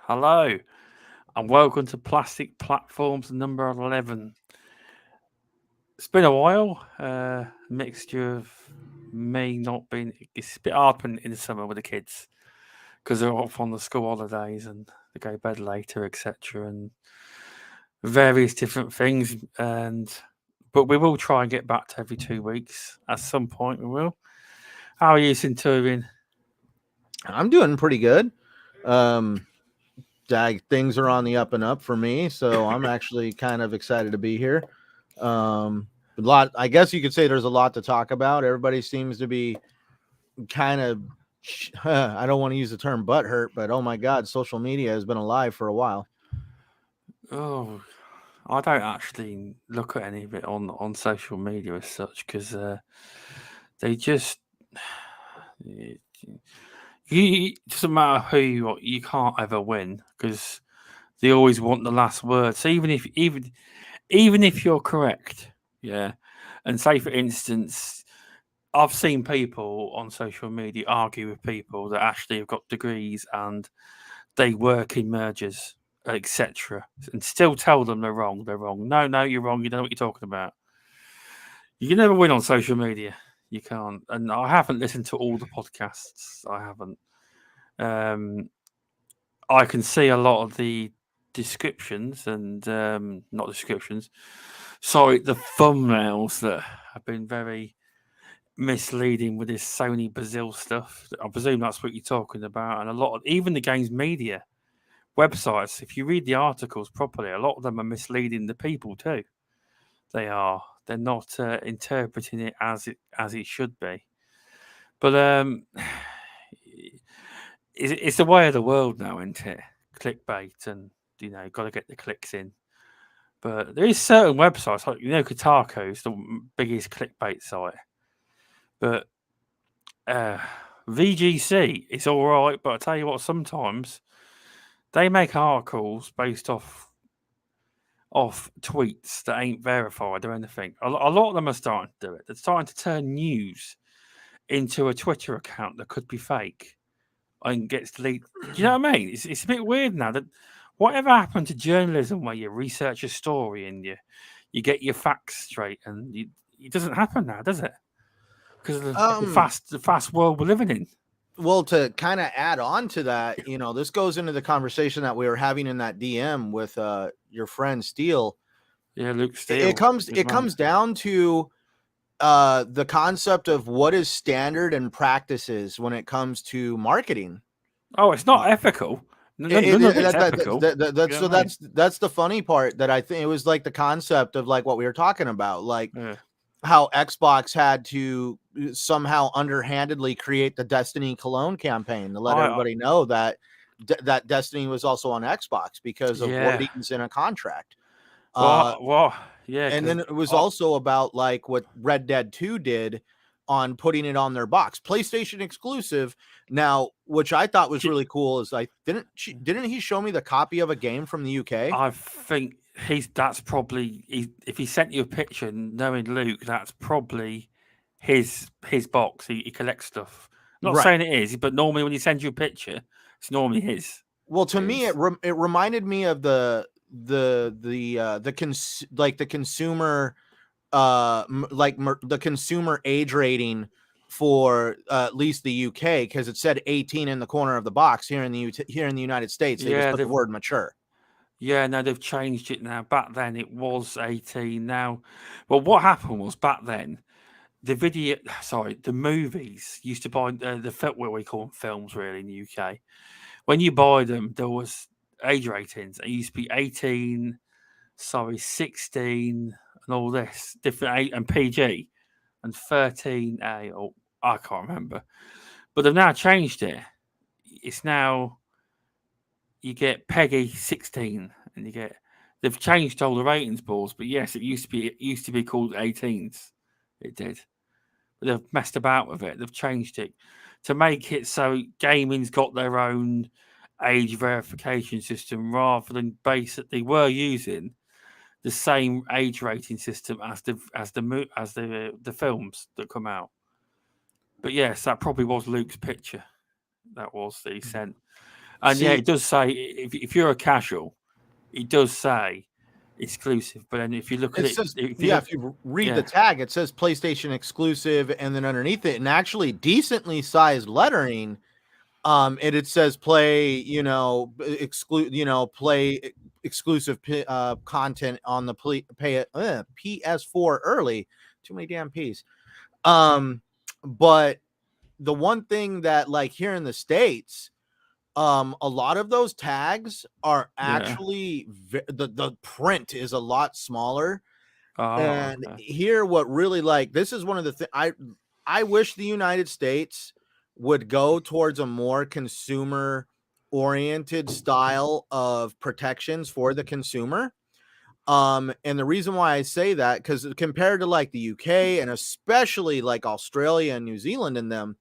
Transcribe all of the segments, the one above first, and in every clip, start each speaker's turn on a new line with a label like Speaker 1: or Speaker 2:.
Speaker 1: Hello, and welcome to Plastic Platforms number 11. It's been a while, mixture of me not being, it's a bit hard in the summer with the kids because they're off on the school holidays and they go to bed later, etc. and various different things. But we will try and get back to every 2 weeks at some point. We will. How are you, Centurion?
Speaker 2: I'm doing pretty good. Um, things are on the up and up for me, so I'm actually kind of excited to be here. A lot, I guess you could say there's a lot to talk about. Everybody seems to be kind of, I don't want to use the term butt hurt, but oh my God, social media has been alive for a while.
Speaker 1: Oh, I don't actually look at any of it on social media as such because they just it doesn't matter who you are, you can't ever win because they always want the last word. So even if you're correct, yeah, and say for instance, I've seen people on social media argue with people that actually have got degrees and they work in mergers, etc., and still tell them they're wrong. They're wrong. No, no, you're wrong. You know what you're talking about. You can never win on social media. You can't. And I haven't listened to all the podcasts. I haven't. Um, I can see a lot of the descriptions and not descriptions. Sorry, the thumbnails that have been very misleading with this Sony Brazil stuff. I presume that's what you're talking about, and a lot of even the games media websites. If you read the articles properly, a lot of them are misleading the people too. They are. They're not interpreting it as it should be. But it's the way of the world now, isn't it? Clickbait, and got to get the clicks in. But there is certain websites like Kotaku's the biggest clickbait site. But uh, VGC is all right, but I tell you what, sometimes they make articles based off tweets that ain't verified or anything. A lot of them are starting to do it. They're starting to turn news into a Twitter account that could be fake and gets deleted. Do you know what I mean? It's a bit weird now that whatever happened to journalism where you research a story and you get your facts straight and it doesn't happen now, does it? Because of the
Speaker 2: Um,
Speaker 1: fast world we're living in.
Speaker 2: well, to kind of add on to that, this goes into the conversation that we were having in that DM with your friend Steele.
Speaker 1: Yeah, Luke
Speaker 2: It
Speaker 1: Steele,
Speaker 2: comes
Speaker 1: good
Speaker 2: it
Speaker 1: man.
Speaker 2: comes down to the concept of what is standard and practices when it comes to marketing.
Speaker 1: Oh, it's not ethical. None of it's ethical. You
Speaker 2: That's
Speaker 1: know
Speaker 2: so
Speaker 1: what I mean?
Speaker 2: that's the funny part that I think it was like the concept of like what we were talking about, like
Speaker 1: Yeah.
Speaker 2: how Xbox had to somehow underhandedly create the Destiny cologne campaign to let
Speaker 1: I
Speaker 2: everybody know that that Destiny was also on Xbox because of
Speaker 1: yeah.
Speaker 2: wordings in a contract. Uh,
Speaker 1: Well, yeah,
Speaker 2: and
Speaker 1: because
Speaker 2: then it was also about like what Red Dead 2 did on putting it on their box, PlayStation exclusive. Now, which I thought was really cool is I didn't he show me the copy of a game from the UK?
Speaker 1: I think that's probably if he sent you a picture, knowing Luke, that's probably his box. He collects stuff. I'm not
Speaker 2: Right.
Speaker 1: saying it is, but normally when he sends you a picture, it's normally his.
Speaker 2: Well, to
Speaker 1: It
Speaker 2: me,
Speaker 1: is.
Speaker 2: it reminded me of the consumer the consumer age rating for at least the UK, because it said 18 in the corner of the box. Here in the United States, they just
Speaker 1: Yeah,
Speaker 2: put the word mature.
Speaker 1: no, they've changed it now. Back then it was 18. Now, well, what happened was back then the movies used to buy what we call them films really in the UK. When you buy them, there was age ratings. It used to be 18, sorry, 16, and all this different and PG and 13A, or I can't remember. But they've now changed it. It's now you get Peggy 16, and they've changed all the ratings balls. But yes, it used to be called 18s. It did. But they've messed about with it. They've changed it to make it so gaming's got their own age verification system rather than base that they were using the same age rating system as the films that come out. But yes, that probably was Luke's picture. That was that he sent. And yeah, it does say if you're a casual, it does say exclusive. But then if you look at it,
Speaker 2: says,
Speaker 1: if
Speaker 2: if you read the tag, it says PlayStation exclusive, and then underneath it, and actually decently sized lettering, it says play, play exclusive content on the PS4 early. Too many damn P's. But the one thing that, like, here in the States, a lot of those tags are actually the print is a lot smaller. And here, what really, like, this is one of the things I wish the United States would go towards a more consumer oriented style of protections for the consumer. And the reason why I say that, because compared to like the UK and especially like Australia and New Zealand and them,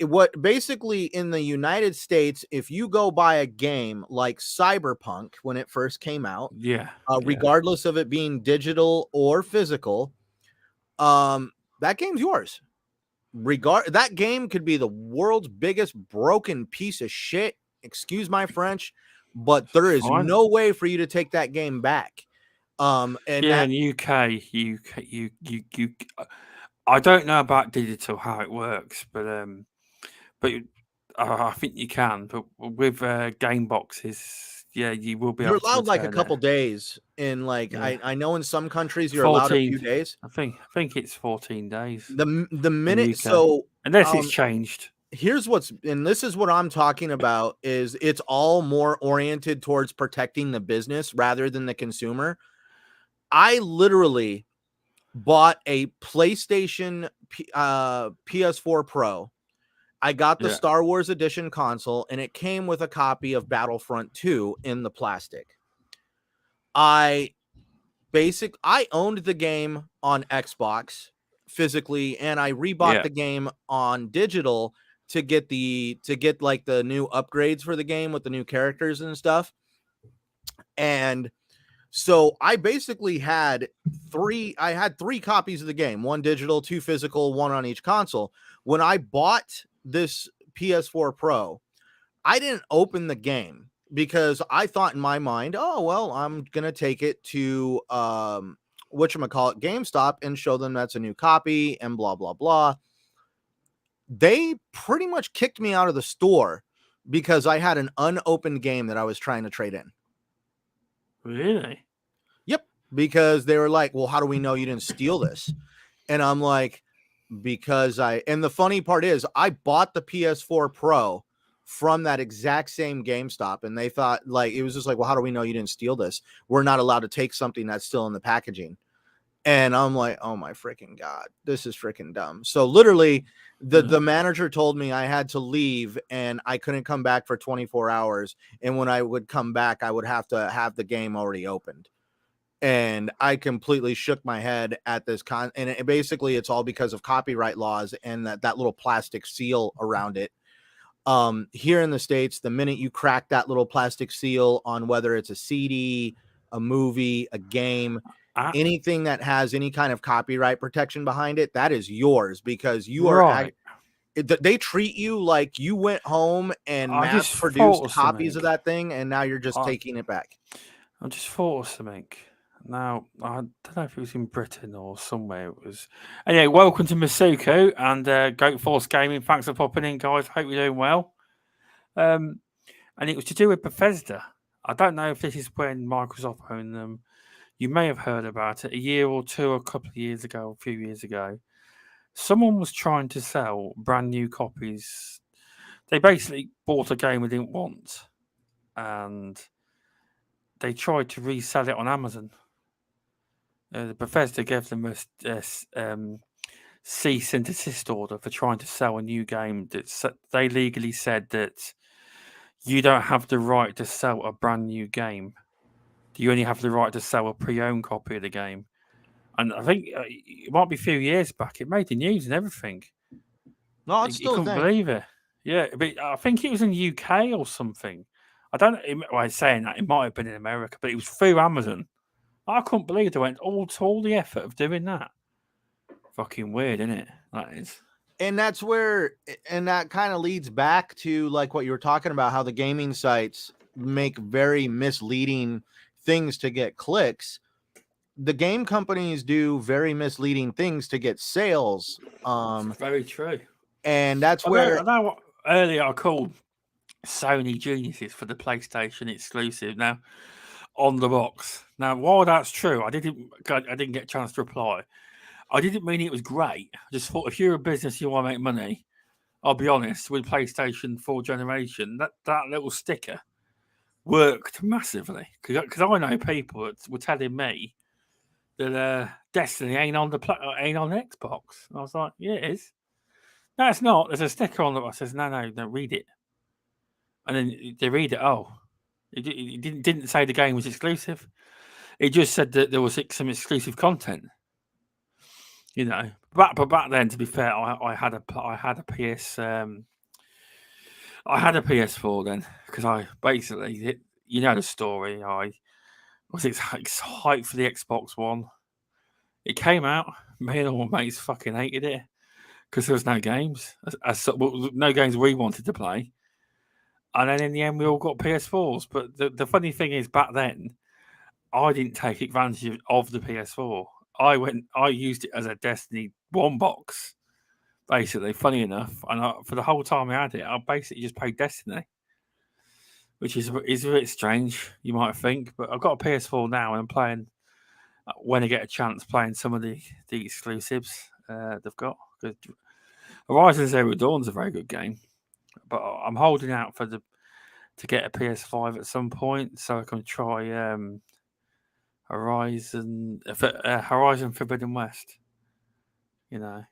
Speaker 2: what basically in the United States, if you go buy a game like Cyberpunk when it first came out, regardless of it being digital or physical, that game's yours. That game could be the world's biggest broken piece of shit. Excuse my French, but there is no way for you to take that game back. And
Speaker 1: in UK, I don't know about digital how it works, but I think you can. But with game boxes, you will be.
Speaker 2: You're allowed like a couple days. In like I know in some countries you're allowed a few days.
Speaker 1: I think it's 14 days.
Speaker 2: The minute
Speaker 1: unless it's changed.
Speaker 2: Here's this is what I'm talking about, is it's all more oriented towards protecting the business rather than the consumer. I literally bought a PlayStation PS4 Pro. I got the Star Wars Edition console, and it came with a copy of Battlefront 2 in the plastic. I owned the game on Xbox physically, and I rebought the game on digital to get like the new upgrades for the game with the new characters and stuff. And so I basically had three copies of the game, one digital, two physical, one on each console. When I bought this PS4 Pro, I didn't open the game because I thought in my mind, oh, well, I'm going to take it to GameStop and show them that's a new copy and blah, blah, blah. They pretty much kicked me out of the store because I had an unopened game that I was trying to trade in.
Speaker 1: Really?
Speaker 2: Yep. Because they were like, well, how do we know you didn't steal this? And I'm like, and the funny part is I bought the PS4 Pro from that exact same GameStop, and they thought, like, it was just like, well, how do we know you didn't steal this? We're not allowed to take something that's still in the packaging. And I'm like, oh my freaking God, this is freaking dumb. So literally the manager told me I had to leave and I couldn't come back for 24 hours. And when I would come back, I would have to have the game already opened. And I completely shook my head at this and it's all because of copyright laws and that little plastic seal around it. Here in the States, the minute you crack that little plastic seal on whether it's a CD, a movie, a game, anything that has any kind of copyright protection behind it, that is yours, because you are they treat you like you went home and mass produced copies of that thing, and now you're just taking it back.
Speaker 1: I just thought of something. Now, I don't know if it was in Britain or somewhere it was. Anyway, welcome to Masuko and Goat Force Gaming. Thanks for popping in, guys. Hope you're doing well. And it was to do with Bethesda. I don't know if this is when Microsoft owned them. You may have heard about it a year or two, a couple of years ago, a few years ago. Someone was trying to sell brand new copies. They basically bought a game they didn't want, and they tried to resell it on Amazon. Bethesda gave them a cease and desist order for trying to sell a new game. That they legally said that you don't have the right to sell a brand new game. You only have the right to sell a pre-owned copy of the game. And I think it might be a few years back. It made the news and everything.
Speaker 2: No, it's still
Speaker 1: you couldn't believe it. Yeah, but I think it was in the UK or something. I don't know. Well, saying that, it might have been in America, but it was through Amazon. I couldn't believe they went to all the effort of doing that. Fucking weird, isn't it? That is.
Speaker 2: And that's where, and that kind of leads back to like what you were talking about, how the gaming sites make very misleading things to get clicks. The game companies do very misleading things to get sales.
Speaker 1: Very true.
Speaker 2: And that's
Speaker 1: I
Speaker 2: where,
Speaker 1: know what earlier I called Sony geniuses for the PlayStation exclusive. Now on the box. Now, while that's true, I didn't get a chance to reply. I didn't mean it was great. I just thought if you're a business, you want to make money. I'll be honest, with PlayStation 4 generation, that little sticker worked massively because I know people that were telling me that Destiny ain't on Xbox. And I was like, yeah, it is. No, it's not. There's a sticker on it that says, no, read it. And then they read it. Oh, it didn't say the game was exclusive. It just said that there was some exclusive content. You know, but back then, to be fair, I had a PS4 then because I basically, you know the story. I was hyped for the Xbox One. It came out. Me and all my mates fucking hated it because there was no games. No games we wanted to play. And then in the end, we all got PS4s. But the funny thing is, back then, I didn't take advantage of the PS4. I used it as a Destiny 1 box, basically, funny enough. And for the whole time I had it, I basically just played Destiny, which is a bit strange, you might think. But I've got a PS4 now, and I'm playing, when I get a chance, playing some of the exclusives they've got. Horizon Zero Dawn's a very good game, but I'm holding out to get a PS5 at some point so I can try Horizon Forbidden West. You know,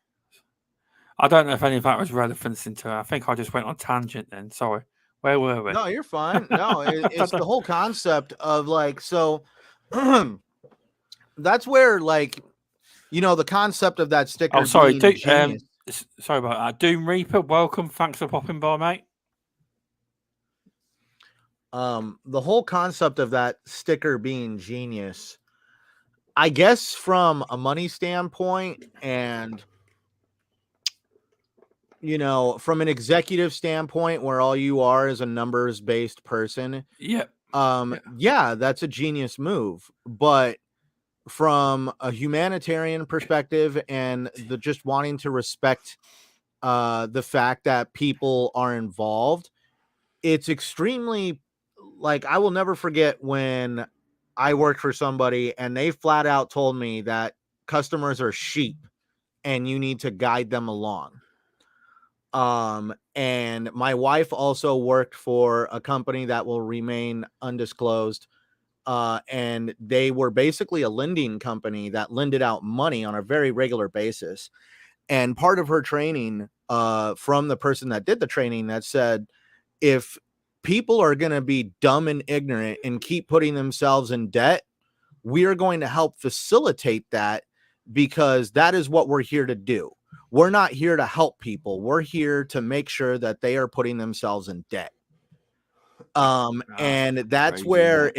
Speaker 1: I don't know if any of that was relevant into it. I think I just went on tangent then. Sorry. Where were we?
Speaker 2: no, you're fine. No, it's the whole concept of like, so that's where, like, you know, the concept of that sticker.
Speaker 1: Oh, sorry.
Speaker 2: Sorry
Speaker 1: about that. Doom Reaper, welcome. Thanks for popping by, mate.
Speaker 2: The whole concept of that sticker being genius, I guess, from a money standpoint, and you know, from an executive standpoint, where all you are is a numbers based person.
Speaker 1: Yeah.
Speaker 2: Yeah, that's a genius move. But from a humanitarian perspective and the just wanting to respect the fact that people are involved, it's extremely, like, I will never forget when I worked for somebody and they flat out told me that customers are sheep and you need to guide them along. And my wife also worked for a company that will remain undisclosed. And they were basically a lending company that lended out money on a very regular basis. And part of her training, from the person that did the training, that said, if people are going to be dumb and ignorant and keep putting themselves in debt, we are going to help facilitate that, because that is what we're here to do. We're not here to help people. We're here to make sure that they are putting themselves in debt. And that's crazy, where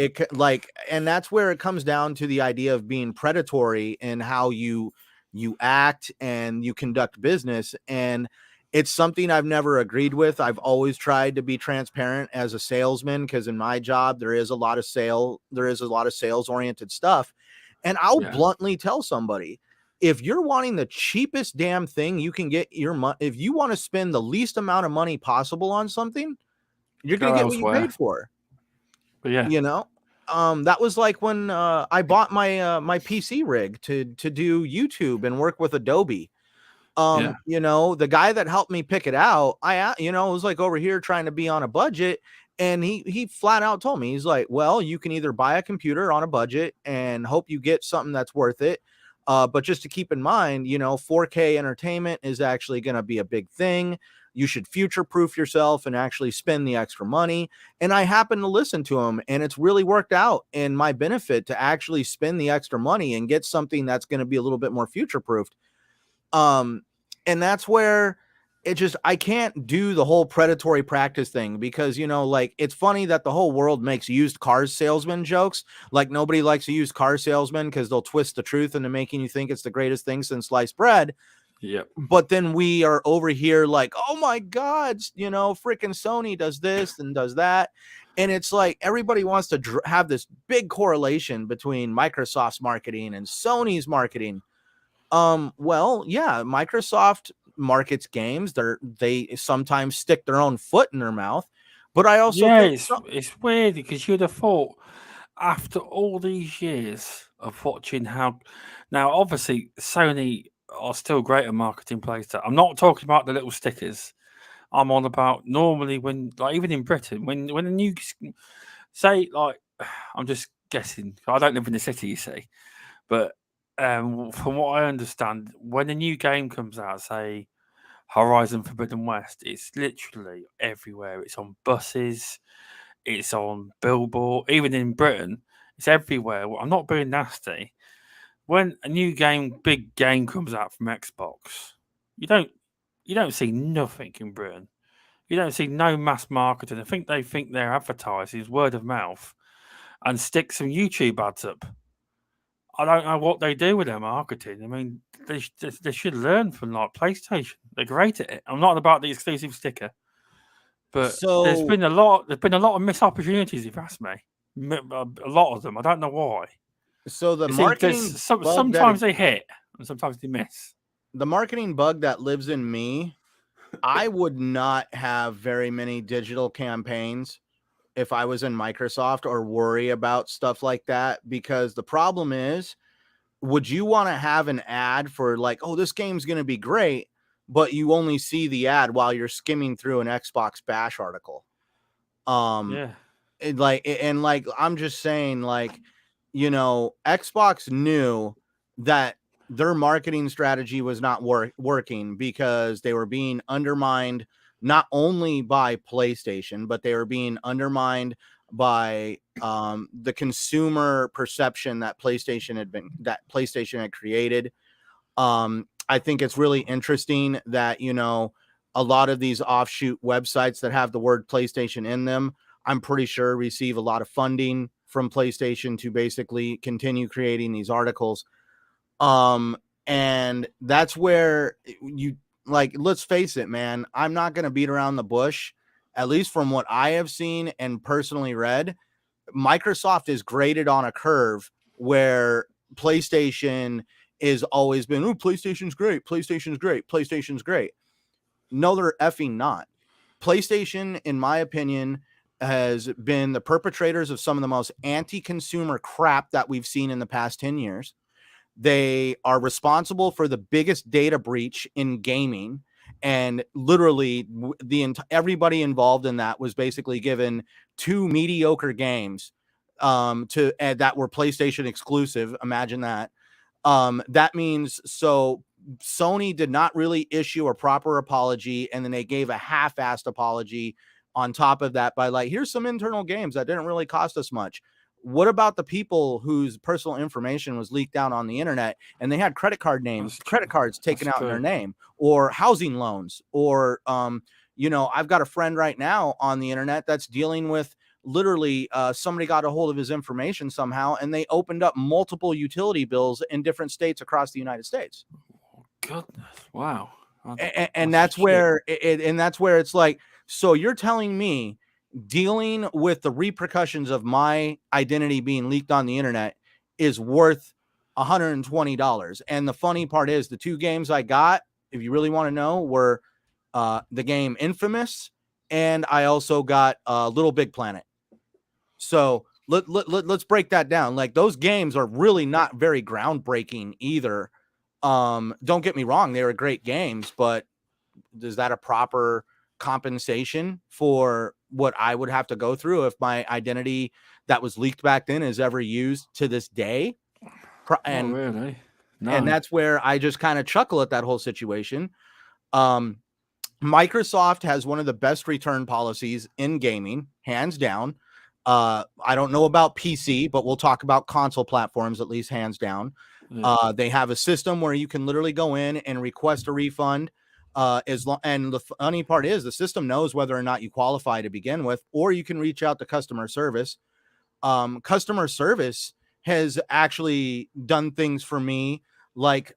Speaker 2: that's where it comes down to the idea of being predatory in how you act and you conduct business. And it's something I've never agreed with. I've always tried to be transparent as a salesman, because in my job, there is a lot of sales oriented stuff. And I'll bluntly tell somebody, if you're wanting the cheapest damn thing you can get if you want to spend the least amount of money possible on something, you're going to get what you paid for.
Speaker 1: But yeah,
Speaker 2: you know, that was like when I bought my my PC rig to do YouTube and work with Adobe. You know, the guy that helped me pick it out, was like over here trying to be on a budget, and he flat out told me, he's like, well, you can either buy a computer on a budget and hope you get something that's worth it. But just to keep in mind, 4K entertainment is actually going to be a big thing. You should future-proof yourself and actually spend the extra money. And I happen to listen to him, and it's really worked out in my benefit to actually spend the extra money and get something that's going to be a little bit more future-proofed. And that's where I can't do the whole predatory practice thing, because, it's funny that the whole world makes used cars salesman jokes. Like, nobody likes a used car salesman because they'll twist the truth into making you think it's the greatest thing since sliced bread.
Speaker 1: Yep.
Speaker 2: But then we are over here like, oh my God, freaking Sony does this and does that. And it's like everybody wants to have this big correlation between Microsoft's marketing and Sony's marketing. Well, yeah, Microsoft markets games. They sometimes stick their own foot in their mouth. But I also think
Speaker 1: it's weird because you'd have thought after all these years of watching how now obviously Sony are still great at marketing PlayStation. I'm not talking about the little stickers. I'm on about normally when like even in Britain when a new say like I'm just guessing. I don't live in the city, you see, but from what I understand, when a new game comes out, say Horizon Forbidden West, it's literally everywhere. It's on buses, it's on billboard, even in Britain, it's everywhere. I'm not being nasty. When a new big game comes out from Xbox, you don't see nothing in Britain. You don't see no mass marketing. I think they think their advertising is word of mouth and stick some YouTube ads up. I don't know what they do with their marketing. I mean, they should learn from like PlayStation. They're great at it. I'm not about the exclusive sticker, but there's been a lot of missed opportunities. If you ask me, a lot of them. I don't know why.
Speaker 2: So the marketing
Speaker 1: sometimes they hit and sometimes they miss.
Speaker 2: The marketing bug that lives in me, I would not have very many digital campaigns if I was in Microsoft or worry about stuff like that, because the problem is, would you want to have an ad for like, oh, this game's going to be great, but you only see the ad while you're skimming through an Xbox Bash article?
Speaker 1: Yeah.
Speaker 2: I'm just saying, like, Xbox knew that their marketing strategy was not working because they were being undermined not only by PlayStation, but they were being undermined by the consumer perception that PlayStation had created. I think it's really interesting that, a lot of these offshoot websites that have the word PlayStation in them, I'm pretty sure receive a lot of funding from PlayStation to basically continue creating these articles. And that's where let's face it, man, I'm not going to beat around the bush. At least from what I have seen and personally read, Microsoft is graded on a curve where PlayStation is always been, oh, PlayStation's great. PlayStation's great. PlayStation's great. No, they're effing not. PlayStation, in my opinion, has been the perpetrators of some of the most anti-consumer crap that we've seen in the past 10 years. They are responsible for the biggest data breach in gaming, and literally everybody involved in that was basically given 2 mediocre games that were PlayStation exclusive. Imagine that. That means Sony did not really issue a proper apology, and then they gave a half-assed apology on top of that by like, here's some internal games that didn't really cost us much. What about the people whose personal information was leaked out on the internet and they had credit cards taken out in their name, or housing loans, or I've got a friend right now on the internet that's dealing with literally somebody got a hold of his information somehow and they opened up multiple utility bills in different states across the United States.
Speaker 1: Oh, goodness. Wow.
Speaker 2: And that's where it's like, so you're telling me dealing with the repercussions of my identity being leaked on the internet is worth $120. And the funny part is the 2 games I got, if you really want to know, were the game Infamous, and I also got Little Big Planet. So let's break that down. Like, those games are really not very groundbreaking either. Don't get me wrong, they were great games, but is that a proper compensation for what I would have to go through if my identity that was leaked back then is ever used to this day? And
Speaker 1: really? No.
Speaker 2: And that's where I just kind of chuckle at that whole situation. Microsoft has one of the best return policies in gaming, hands down. I don't know about PC, but we'll talk about console platforms, at least hands down. Yeah. They have a system where you can literally go in and request a refund. And the funny part is the system knows whether or not you qualify to begin with, or you can reach out to customer service. Customer service has actually done things for me, like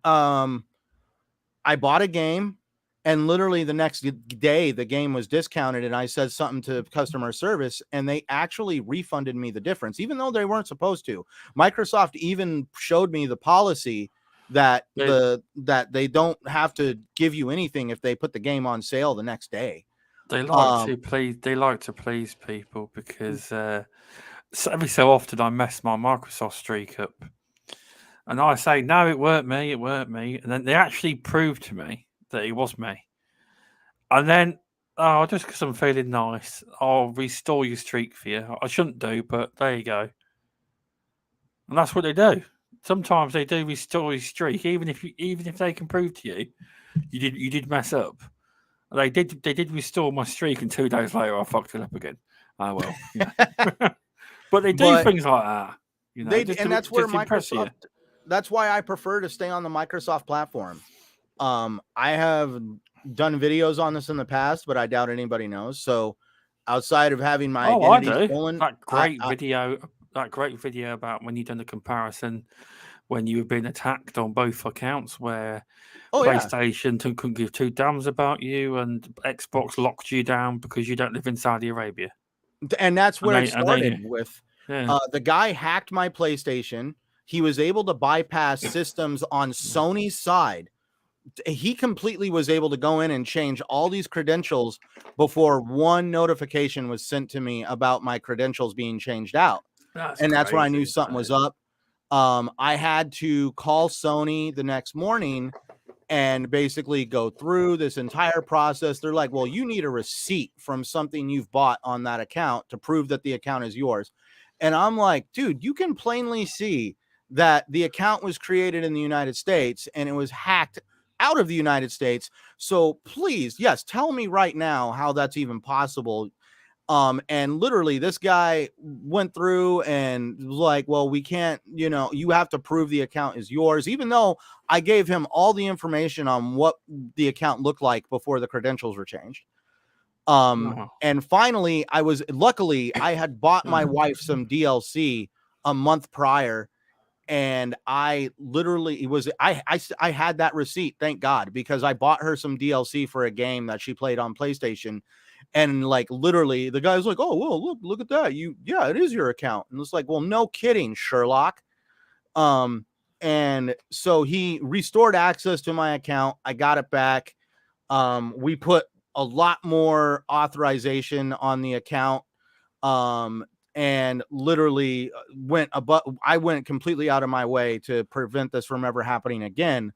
Speaker 2: I bought a game, and literally the next day the game was discounted, and I said something to customer service, and they actually refunded me the difference, even though they weren't supposed to. Microsoft even showed me the policy that that they don't have to give you anything if they put the game on sale the next day.
Speaker 1: They like to please. They like to please people because every so often I mess my Microsoft streak up, and I say no, it weren't me, and then they actually prove to me that it was me, and then just because I'm feeling nice, I'll restore your streak for you. I shouldn't do, but there you go, and that's what they do. Sometimes they do restore your streak, even if they can prove to you you did mess up. They did restore my streak, and 2 days later I fucked it up again. Oh well, yeah. But they do things like that,
Speaker 2: that's where Microsoft. That's why I prefer to stay on the Microsoft platform. I have done videos on this in the past, but I doubt anybody knows. So, outside of having my identity stolen,
Speaker 1: that great video about when you've done the comparison when you were being attacked on both accounts, where PlayStation couldn't give two damns about you, and Xbox locked you down because you don't live in Saudi Arabia.
Speaker 2: And that's where it started with. The guy hacked my PlayStation. He was able to bypass systems on Sony's side. He completely was able to go in and change all these credentials before one notification was sent to me about my credentials being changed out. That's where I knew something was up. I had to call Sony the next morning and basically go through this entire process. They're like, well, you need a receipt from something you've bought on that account to prove that the account is yours. And I'm like, dude, you can plainly see that the account was created in the United States and it was hacked out of the United States. So please, yes, tell me right now how that's even possible. And literally this guy went through and was like, well, we can't, you have to prove the account is yours, even though I gave him all the information on what the account looked like before the credentials were changed. And finally luckily I had bought my wife some DLC a month prior. And I literally I had that receipt, thank God, because I bought her some DLC for a game that she played on PlayStation. And like literally the guy's like, oh, well, look at that. It is your account. And it's like, well, no kidding, Sherlock. And so he restored access to my account. I got it back. We put a lot more authorization on the account. And literally I went completely out of my way to prevent this from ever happening again.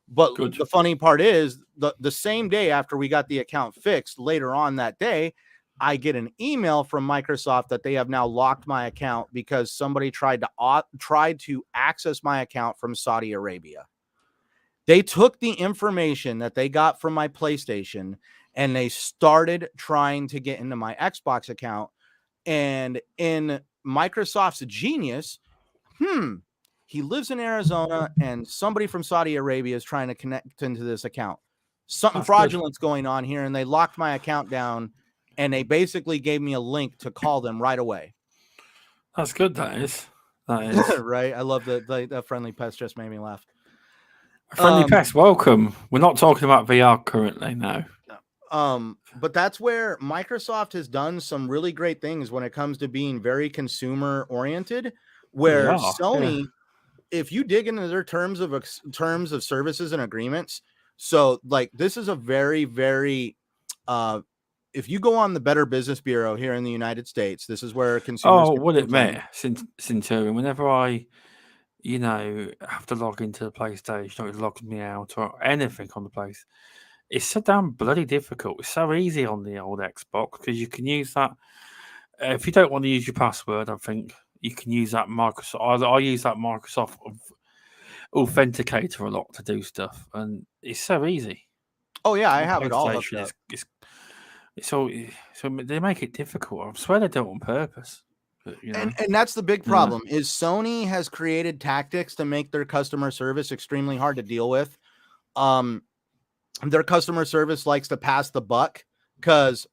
Speaker 2: But the funny part is the same day after we got the account fixed, later on that day, I get an email from Microsoft that they have now locked my account because somebody tried to access my account from Saudi Arabia. They took the information that they got from my PlayStation and they started trying to get into my Xbox account. And in Microsoft's genius, he lives in Arizona and somebody from Saudi Arabia is trying to connect into this account. Something fraudulent's going on here, and they locked my account down and they basically gave me a link to call them right away.
Speaker 1: That's good. That is.
Speaker 2: Right. I love the friendly pest just made me laugh.
Speaker 1: Friendly pest, welcome. We're not talking about VR currently, no.
Speaker 2: But that's where Microsoft has done some really great things when it comes to being very consumer oriented, where Sony, if you dig into their terms of services and agreements, so like this is a very, very, if you go on the Better Business Bureau here in the United States, this is where consumers.
Speaker 1: Oh, would it, mate? Centurion, whenever I, have to log into the PlayStation or it logs me out or anything on the place, it's so damn bloody difficult. It's so easy on the old Xbox because you can use that. If you don't want to use your password, I think you can use that Microsoft. I use that Microsoft Authenticator a lot to do stuff, and it's so easy.
Speaker 2: Oh yeah, I have it all up.
Speaker 1: It's all so they make it difficult. I swear they do it on purpose. But,
Speaker 2: and that's the big problem is Sony has created tactics to make their customer service extremely hard to deal with. Their customer service likes to pass the buck because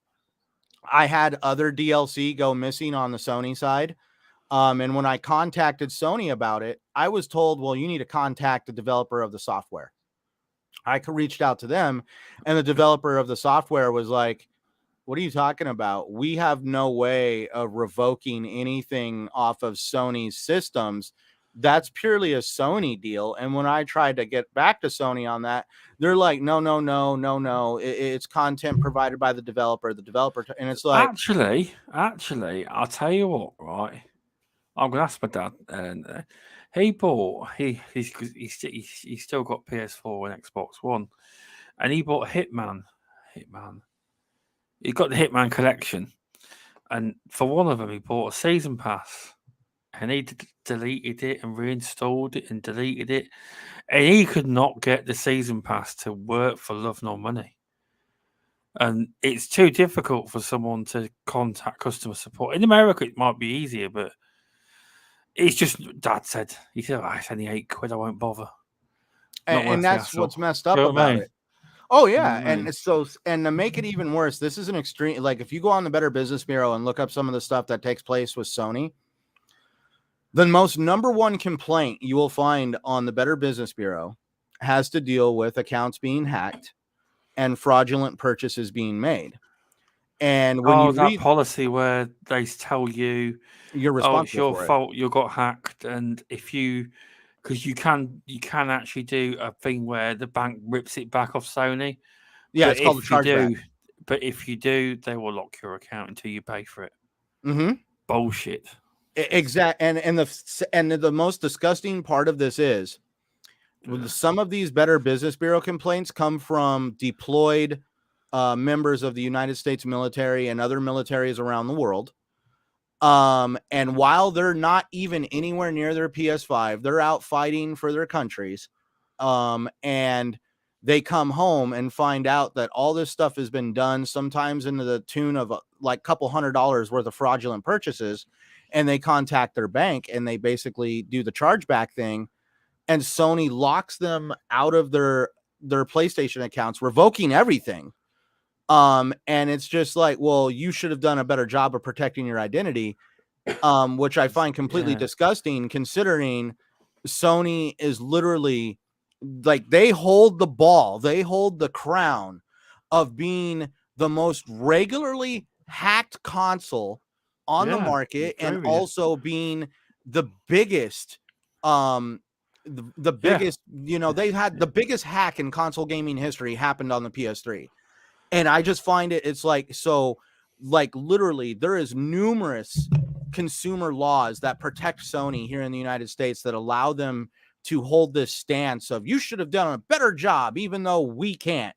Speaker 2: I had other DLC go missing on the Sony side. And when I contacted Sony about it, I was told, well, you need to contact the developer of the software. I reached out to them, and the developer of the software was like, what are you talking about? We have no way of revoking anything off of Sony's systems. That's purely a Sony deal. And when I tried to get back to Sony on that, they're like, no. It's content provided by the developer. And it's like,
Speaker 1: actually, I'll tell you what, right? I'm gonna ask my dad, and he bought he's still got PS4 and Xbox One, and he bought Hitman. He got the Hitman collection, and for one of them, he bought a season pass, and he deleted it and reinstalled it and deleted it, and he could not get the season pass to work for love nor money. And it's too difficult for someone to contact customer support. In America, it might be easier, but it's just, Dad said, it's only £8, I won't bother.
Speaker 2: And that's what's messed up
Speaker 1: about
Speaker 2: about it. Oh yeah, and it's and to make it even worse, this is an extreme. Like if you go on the Better Business Bureau and look up some of the stuff that takes place with Sony, the most number one complaint you will find on the Better Business Bureau has to deal with accounts being hacked and fraudulent purchases being made. And when you read
Speaker 1: policy where they tell you
Speaker 2: you're responsible,
Speaker 1: it's your fault, you got hacked, and if you, because you can actually do a thing where the bank rips it back off Sony.
Speaker 2: Yeah, it's called a chargeback.
Speaker 1: But if you do, they will lock your account until you pay for it.
Speaker 2: Mm-hmm.
Speaker 1: Bullshit.
Speaker 2: Exactly. And the most disgusting part of this is some of these Better Business Bureau complaints come from deployed members of the United States military and other militaries around the world. And while they're not even anywhere near their PS5, they're out fighting for their countries. And they come home and find out that all this stuff has been done, sometimes into the tune of like $200 worth of fraudulent purchases. And they contact their bank and they basically do the chargeback thing. And Sony locks them out of their PlayStation accounts, revoking everything. And it's just like, well, you should have done a better job of protecting your identity, which I find completely disgusting, considering Sony is literally like, they hold the ball, they hold the crown of being the most regularly hacked console on the market, and also being the biggest, the biggest, they've had the biggest hack in console gaming history happened on the PS3. And I just find it's like, so like literally there is numerous consumer laws that protect Sony here in the United States that allow them to hold this stance of, you should have done a better job, even though we can't.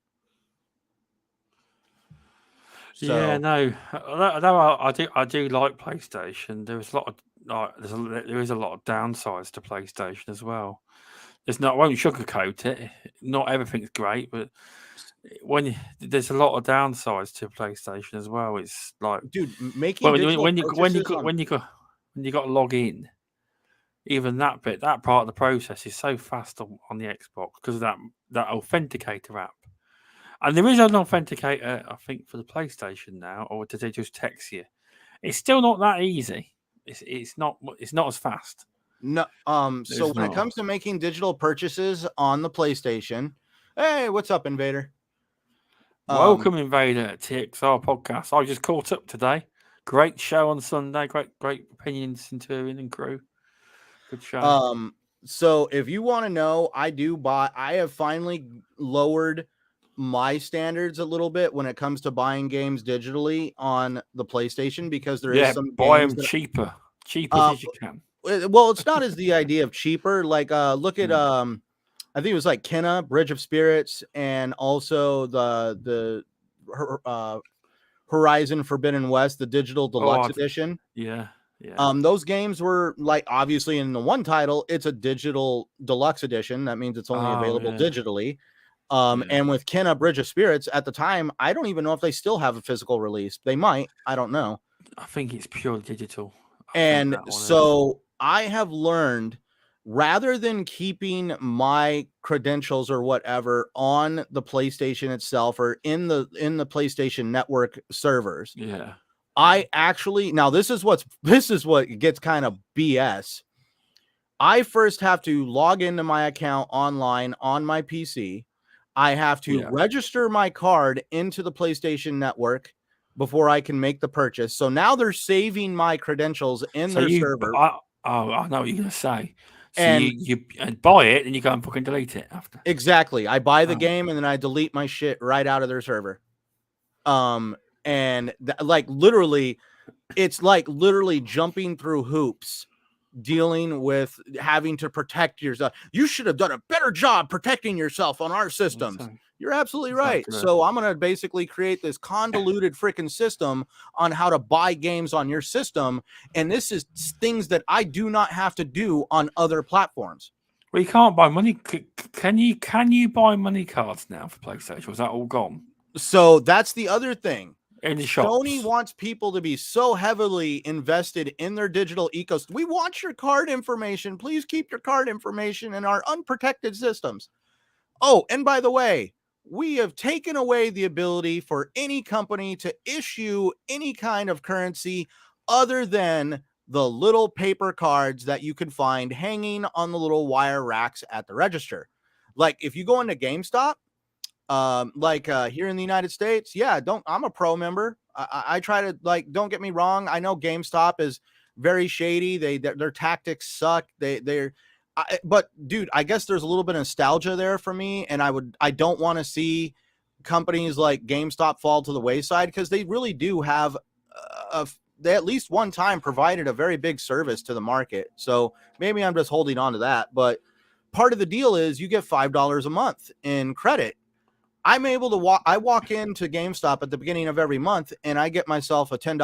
Speaker 1: So, yeah, no, I do like PlayStation. There's a lot of there is a lot of downsides to PlayStation as well. I won't sugarcoat it. Not everything's great, but there's a lot of downsides to PlayStation as well. It's like,
Speaker 2: dude, making
Speaker 1: when you got to log in, even that part of the process is so fast on the Xbox because of that authenticator app. And there is an authenticator, I think, for the PlayStation now, or do they just text you? It's still not that easy. It's not as fast.
Speaker 2: No. So when it comes to making digital purchases on the PlayStation, hey, what's up, Invader?
Speaker 1: Welcome, Invader, to TXR podcast. I just caught up today. Great show on Sunday. Great opinions, interviewing and crew. Good show.
Speaker 2: So if you want to know, I have finally lowered my standards a little bit when it comes to buying games digitally on the PlayStation, because there is some
Speaker 1: buy them cheaper as you can.
Speaker 2: Well, it's not as the idea of cheaper. Like, look at I think it was like Kenna, Bridge of Spirits, and also the Horizon Forbidden West, the digital deluxe edition.
Speaker 1: Yeah.
Speaker 2: Those games were like, obviously in the one title, it's a digital deluxe edition. That means it's only available digitally. And with Kenna, Bridge of Spirits, at the time, I don't even know if they still have a physical release. They might. I don't know.
Speaker 1: I think it's pure digital.
Speaker 2: And so I have learned, rather than keeping my credentials or whatever on the PlayStation itself or in the PlayStation Network servers, I actually, now this is what gets kind of BS. I first have to log into my account online on my PC. I have to register my card into the PlayStation Network before I can make the purchase. So now they're saving my credentials in their server.
Speaker 1: I know what you're going to say. So
Speaker 2: And
Speaker 1: you buy it and you go and fucking delete it after.
Speaker 2: Exactly. I buy the game and then I delete my shit right out of their server. And like literally, it's like literally jumping through hoops, dealing with having to protect yourself. You should have done a better job protecting yourself on our systems. You're absolutely right. So I'm going to basically create this convoluted freaking system on how to buy games on your system. And this is things that I do not have to do on other platforms.
Speaker 1: Well, you can't buy money. Can you buy money cards now for PlayStation? Was that all gone?
Speaker 2: So that's the other thing.
Speaker 1: In the shops.
Speaker 2: Sony wants people to be so heavily invested in their digital ecosystem. We want your card information. Please keep your card information in our unprotected systems. Oh, and by the way, we have taken away the ability for any company to issue any kind of currency other than the little paper cards that you can find hanging on the little wire racks at the register. Like if you go into GameStop, here in the United States, I'm a pro member. I try to, like, don't get me wrong. I know GameStop is very shady. Their tactics suck. But dude, I guess there's a little bit of nostalgia there for me. And I don't want to see companies like GameStop fall to the wayside because they really do have, they at least one time provided a very big service to the market. So maybe I'm just holding on to that. But part of the deal is you get $5 a month in credit. I'm able to I walk into GameStop at the beginning of every month and I get myself a $10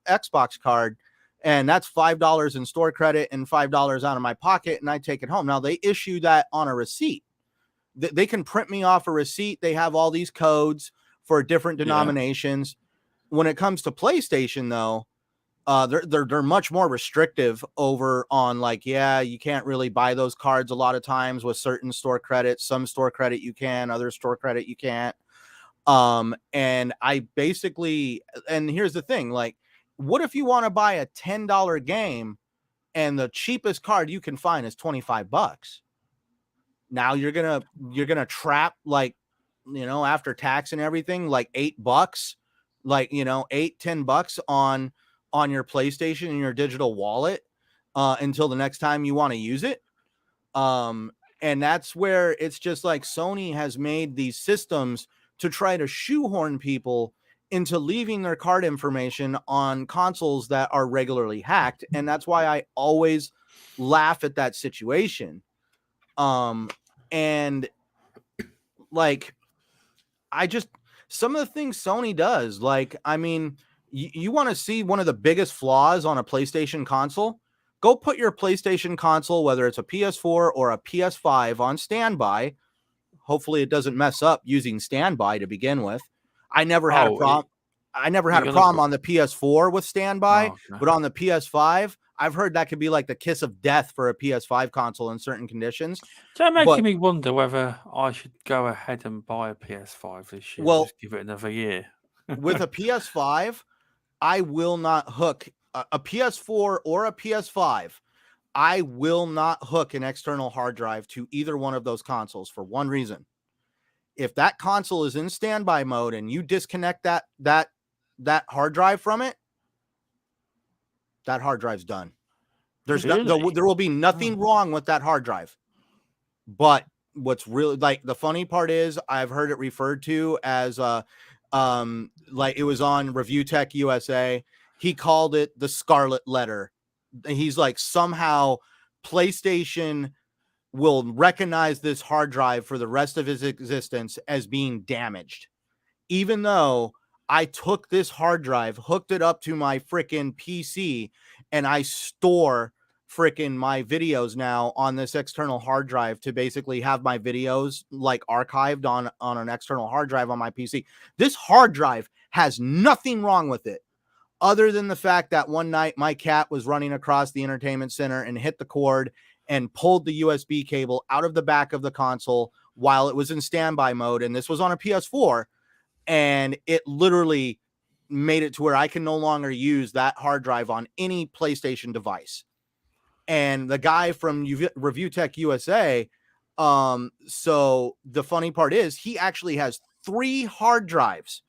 Speaker 2: Xbox card, and that's $5 in store credit and $5 out of my pocket, and I take it home. Now they issue that on a receipt. They can print me off a receipt. They have all these codes for different denominations. When it comes to PlayStation though, they're much more restrictive over on you can't really buy those cards a lot of times with certain store credits. Some store credit you can, other store credit you can't. And I basically, and here's the thing, like, what if you want to buy a $10 game and the cheapest card you can find is $25? Now you're gonna trap, like, after tax and everything, like $8, like, $8-10 on your PlayStation and your digital wallet until the next time you want to use it. And that's where it's just like Sony has made these systems to try to shoehorn people into leaving their card information on consoles that are regularly hacked. And that's why I always laugh at that situation. And like, some of the things Sony does, like, I mean, you want to see one of the biggest flaws on a PlayStation console? Go put your PlayStation console, whether it's a PS4 or a PS5, on standby. Hopefully it doesn't mess up using standby to begin with. I never had a problem. I never had a problem on the PS4 with standby, but on the PS5, I've heard that could be like the kiss of death for a PS5 console in certain conditions.
Speaker 1: So making me wonder whether I should go ahead and buy a PS5 this year. Well, just give it another year.
Speaker 2: With a PS5, I will not hook a PS4 or a PS5. I will not hook an external hard drive to either one of those consoles for one reason. If that console is in standby mode and you disconnect that hard drive from it, that hard drive's done. There will be nothing wrong with that hard drive. But what's really, like, the funny part is I've heard it referred to as like it was on Review Tech USA. He called it the Scarlet Letter. He's like, somehow PlayStation will recognize this hard drive for the rest of his existence as being damaged, even though I took this hard drive, hooked it up to my freaking PC, and I store freaking my videos now on this external hard drive to basically have my videos like archived on an external hard drive on my PC. This hard drive has nothing wrong with it, other than the fact that one night my cat was running across the entertainment center and hit the cord and pulled the USB cable out of the back of the console while it was in standby mode. And this was on a PS4, and it literally made it to where I can no longer use that hard drive on any PlayStation device. And the guy from Review Tech USA, so the funny part is he actually has 3 hard drives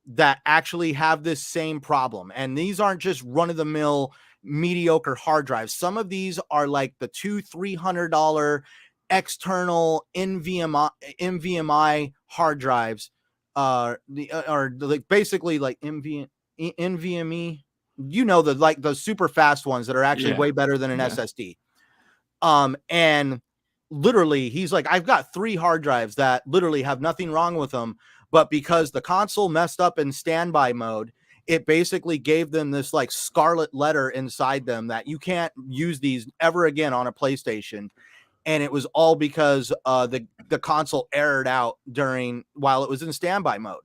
Speaker 2: that actually have this same problem. And these aren't just run-of-the-mill mediocre hard drives. Some of these are like the $200-300 external NVMe hard drives. Are like basically like NVMe, the super fast ones that are actually way better than an SSD. And literally he's like, I've got 3 hard drives that literally have nothing wrong with them, but because the console messed up in standby mode, it basically gave them this like scarlet letter inside them that you can't use these ever again on a PlayStation. And it was all because the console errored out while it was in standby mode.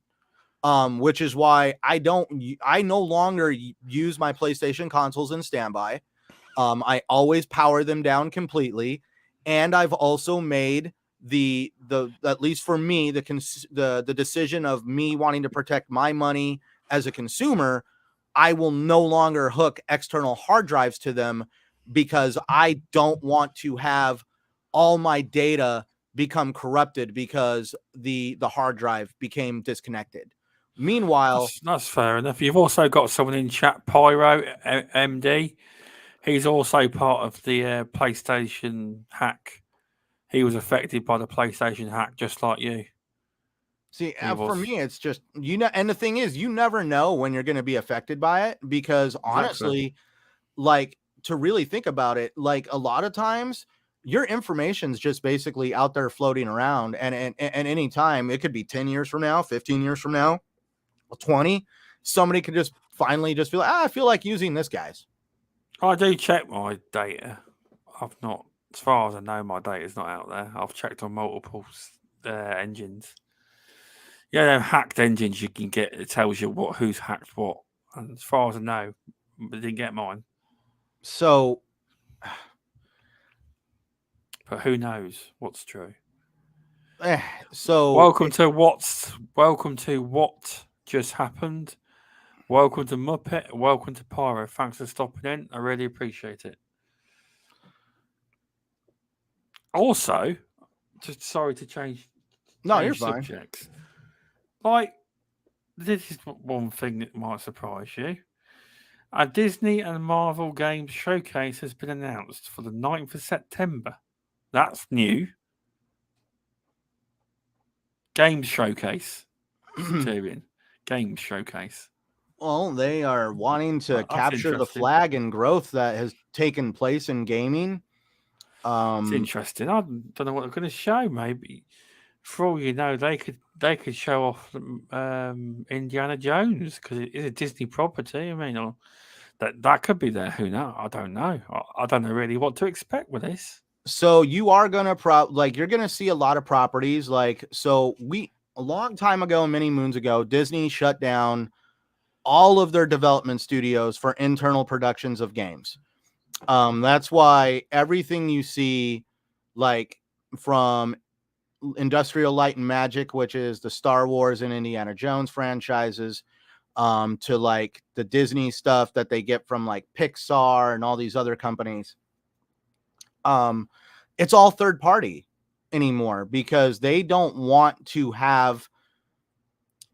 Speaker 2: Which is why I no longer use my PlayStation consoles in standby. I always power them down completely. And I've also made the at least for me, the decision of me wanting to protect my money as a consumer. I will no longer hook external hard drives to them because I don't want to have all my data become corrupted because the hard drive became disconnected. Meanwhile,
Speaker 1: that's fair enough. You've also got someone in chat, Pyro MD. He's also part of the PlayStation hack. He was affected by the PlayStation hack, just like you.
Speaker 2: See, for me, it's just, and the thing is, you never know when you're going to be affected by it because honestly, like, to really think about it, like a lot of times your information's just basically out there floating around, and any time, it could be 10 years from now, 15 years from now, 20, somebody could just finally just feel like, I feel like using this guy's.
Speaker 1: I do check my data. I've not, as far as I know, my data's not out there. I've checked on multiple engines. Yeah, them hacked engines you can get, it tells you who's hacked what. And as far as I know, I didn't get mine.
Speaker 2: So,
Speaker 1: but who knows what's true?
Speaker 2: So
Speaker 1: welcome to what just happened. Welcome to Muppet. Welcome to Pyro. Thanks for stopping in. I really appreciate it. Also, just sorry to change
Speaker 2: you're
Speaker 1: subjects. Fine. Like, this is one thing that might surprise you. A Disney and Marvel Games showcase has been announced for the 9th of September. That's new. Games showcase. Games showcase.
Speaker 2: Well, they are wanting to capture the flag and growth that has taken place in gaming.
Speaker 1: It's interesting. I don't know what they're going to show. Maybe, for all you know, they could show off Indiana Jones because it is a Disney property. I mean, that could be there. Who knows? I don't know. I don't know really what to expect with this.
Speaker 2: So you are gonna you're gonna see a lot of properties. Like, so a long time ago, many moons ago, Disney shut down all of their development studios for internal productions of games. That's why everything you see, like from Industrial Light and Magic, which is the Star Wars and Indiana Jones franchises, to like the Disney stuff that they get from like Pixar and all these other companies. It's all third party anymore because they don't want to have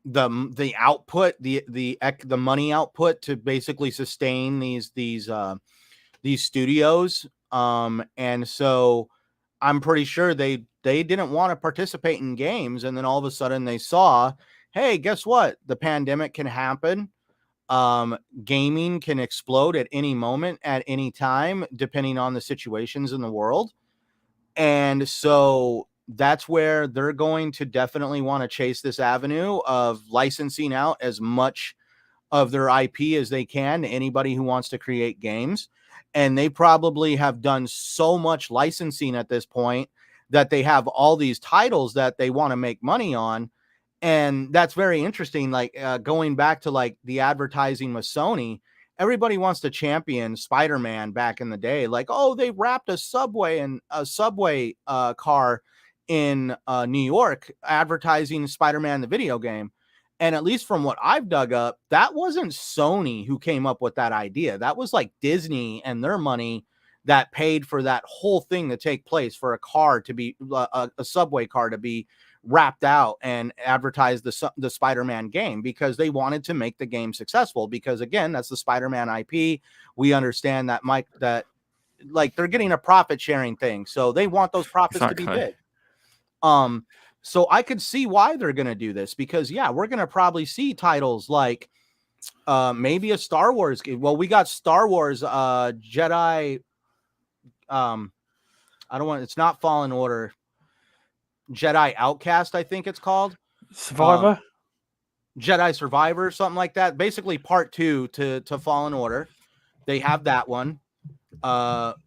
Speaker 2: the output, the money output to basically sustain these studios. And so I'm pretty sure they didn't want to participate in games. And then all of a sudden they saw, hey, guess what? The pandemic can happen. Gaming can explode at any moment, at any time, depending on the situations in the world. And so that's where they're going to definitely want to chase this avenue of licensing out as much of their IP as they can to anybody who wants to create games. And they probably have done so much licensing at this point that they have all these titles that they want to make money on. And that's very interesting. Like going back to like the advertising with Sony, everybody wants to champion Spider-Man back in the day. Like, oh, they wrapped a subway car in New York advertising Spider-Man, the video game. And at least from what I've dug up, that wasn't Sony who came up with that idea. That was like Disney and their money that paid for that whole thing to take place, for a car to be a subway car to be wrapped out and advertise the Spider-Man game, because they wanted to make the game successful. Because again, that's the Spider-Man IP. We understand that like they're getting a profit sharing thing, so they want those profits to be big. So I could see why they're going to do this, because yeah, we're going to probably see titles like maybe a Star Wars game. Well, we got Star Wars Jedi. It's not Fallen Order. Jedi Outcast, I think it's called.
Speaker 1: Survivor?
Speaker 2: Jedi Survivor, something like that. Basically part 2 to Fallen Order. They have that one.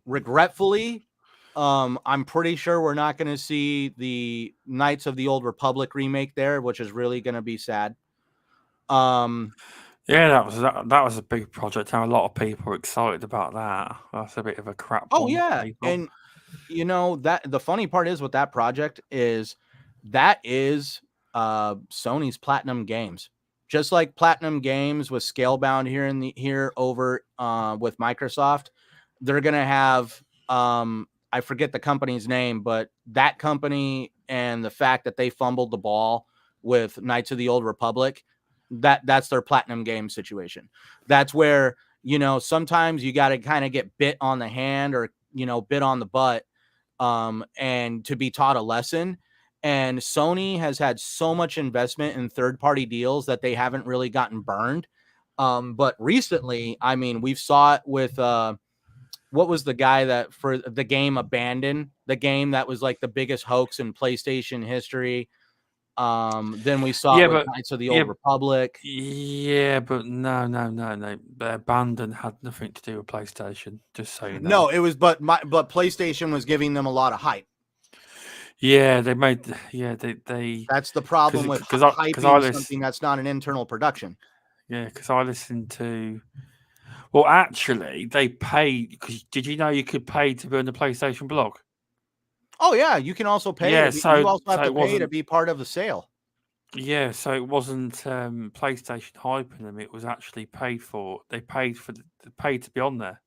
Speaker 2: Regretfully, I'm pretty sure we're not going to see the Knights of the Old Republic remake there, which is really going to be sad.
Speaker 1: Yeah, that was a big project, and a lot of people were excited about that. That's a bit of a crap.
Speaker 2: Oh yeah, and you know that the funny part is with that project is that is Sony's Platinum Games. Just like Platinum Games was Scalebound here over with Microsoft, they're gonna have I forget the company's name, but that company, and the fact that they fumbled the ball with Knights of the Old Republic, that's their Platinum Game situation. That's where, you know, sometimes you got to kind of get bit on the hand, or, you know, bit on the butt, and to be taught a lesson. And Sony has had so much investment in third-party deals that they haven't really gotten burned. But recently, I mean, we've saw it with what was the guy that for the game Abandon, the game that was like the biggest hoax in PlayStation history. Then we saw it with Knights of the Old Republic.
Speaker 1: Yeah, but no. Abandon had nothing to do with PlayStation, just so you know.
Speaker 2: No, it was, but PlayStation was giving them a lot of hype.
Speaker 1: Yeah, they made.
Speaker 2: That's the problem with hyping something that's not an internal production.
Speaker 1: Yeah, because I listened to. Well, actually, they paid. Because did you know you could pay to be on the PlayStation blog?
Speaker 2: Oh yeah, you can also pay.
Speaker 1: Yeah,
Speaker 2: you also have to pay to be part of the sale.
Speaker 1: Yeah, so it wasn't PlayStation hyping them; it was actually paid for. They paid to be on there.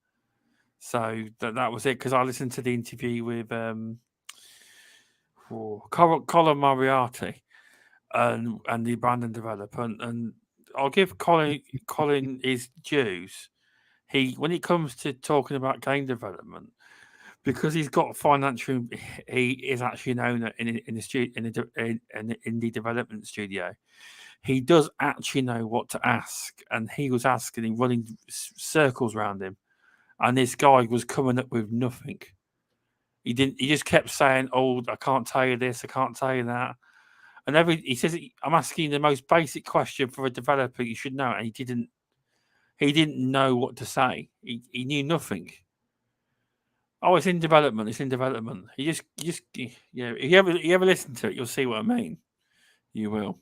Speaker 1: So that was it. Because I listened to the interview with Colin Moriarty and the Abandon developer, and I'll give Colin his dues. When it comes to talking about game development, because he's got financial, he is actually an owner in an indie development studio. He does actually know what to ask, and he was asking him, running circles around him, and this guy was coming up with nothing. He didn't. He just kept saying, "Oh, I can't tell you this. I can't tell you that." And he says, "I'm asking the most basic question for a developer. You should know." And he didn't. He didn't know what to say. He knew nothing. Oh, it's in development. It's in development. If you ever listen to it, you'll see what I mean. You will.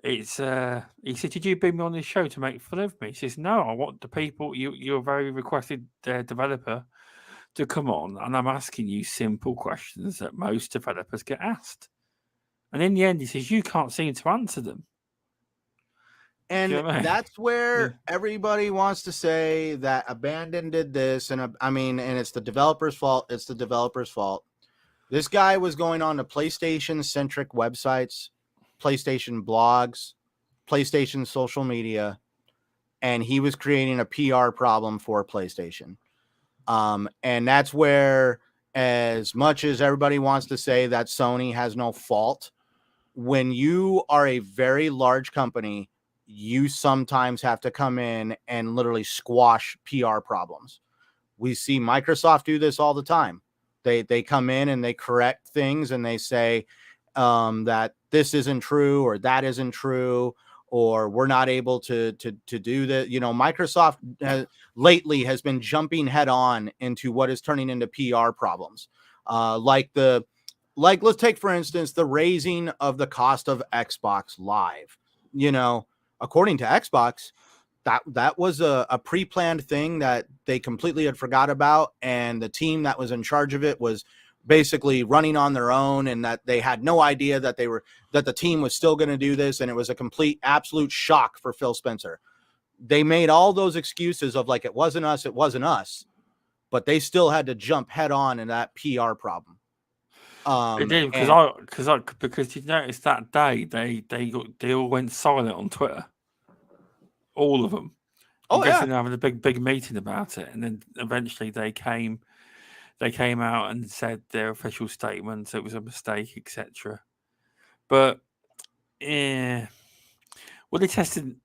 Speaker 1: It's he said, "Did you bring me on this show to make fun of me?" He says, "No, I want the people. You're a very requested developer to come on, and I'm asking you simple questions that most developers get asked." And in the end, he says, "You can't seem to answer them."
Speaker 2: And that's where everybody wants to say that Abandon did this. And and it's the developer's fault. It's the developer's fault. This guy was going on to PlayStation-centric websites, PlayStation blogs, PlayStation social media, and he was creating a PR problem for PlayStation. And that's where, as much as everybody wants to say that Sony has no fault, when you are a very large company, you sometimes have to come in and literally squash PR problems. We see Microsoft do this all the time. They come in and they correct things, and they say that this isn't true, or that isn't true, or we're not able to do that. You know, Microsoft lately has been jumping head on into what is turning into PR problems. Like let's take, for instance, the raising of the cost of Xbox Live. You know, according to Xbox, that was a pre-planned thing that they completely had forgot about, and the team that was in charge of it was basically running on their own, and that they had no idea that the team was still going to do this, and it was a complete absolute shock for Phil Spencer. They made all those excuses of like, it wasn't us, but they still had to jump head on in that PR problem.
Speaker 1: It did because you noticed that day they all went silent on Twitter, all of them. I'm guessing they're having a big meeting about it, and then eventually they came out and said their official statements. It was a mistake, etc. But were they testing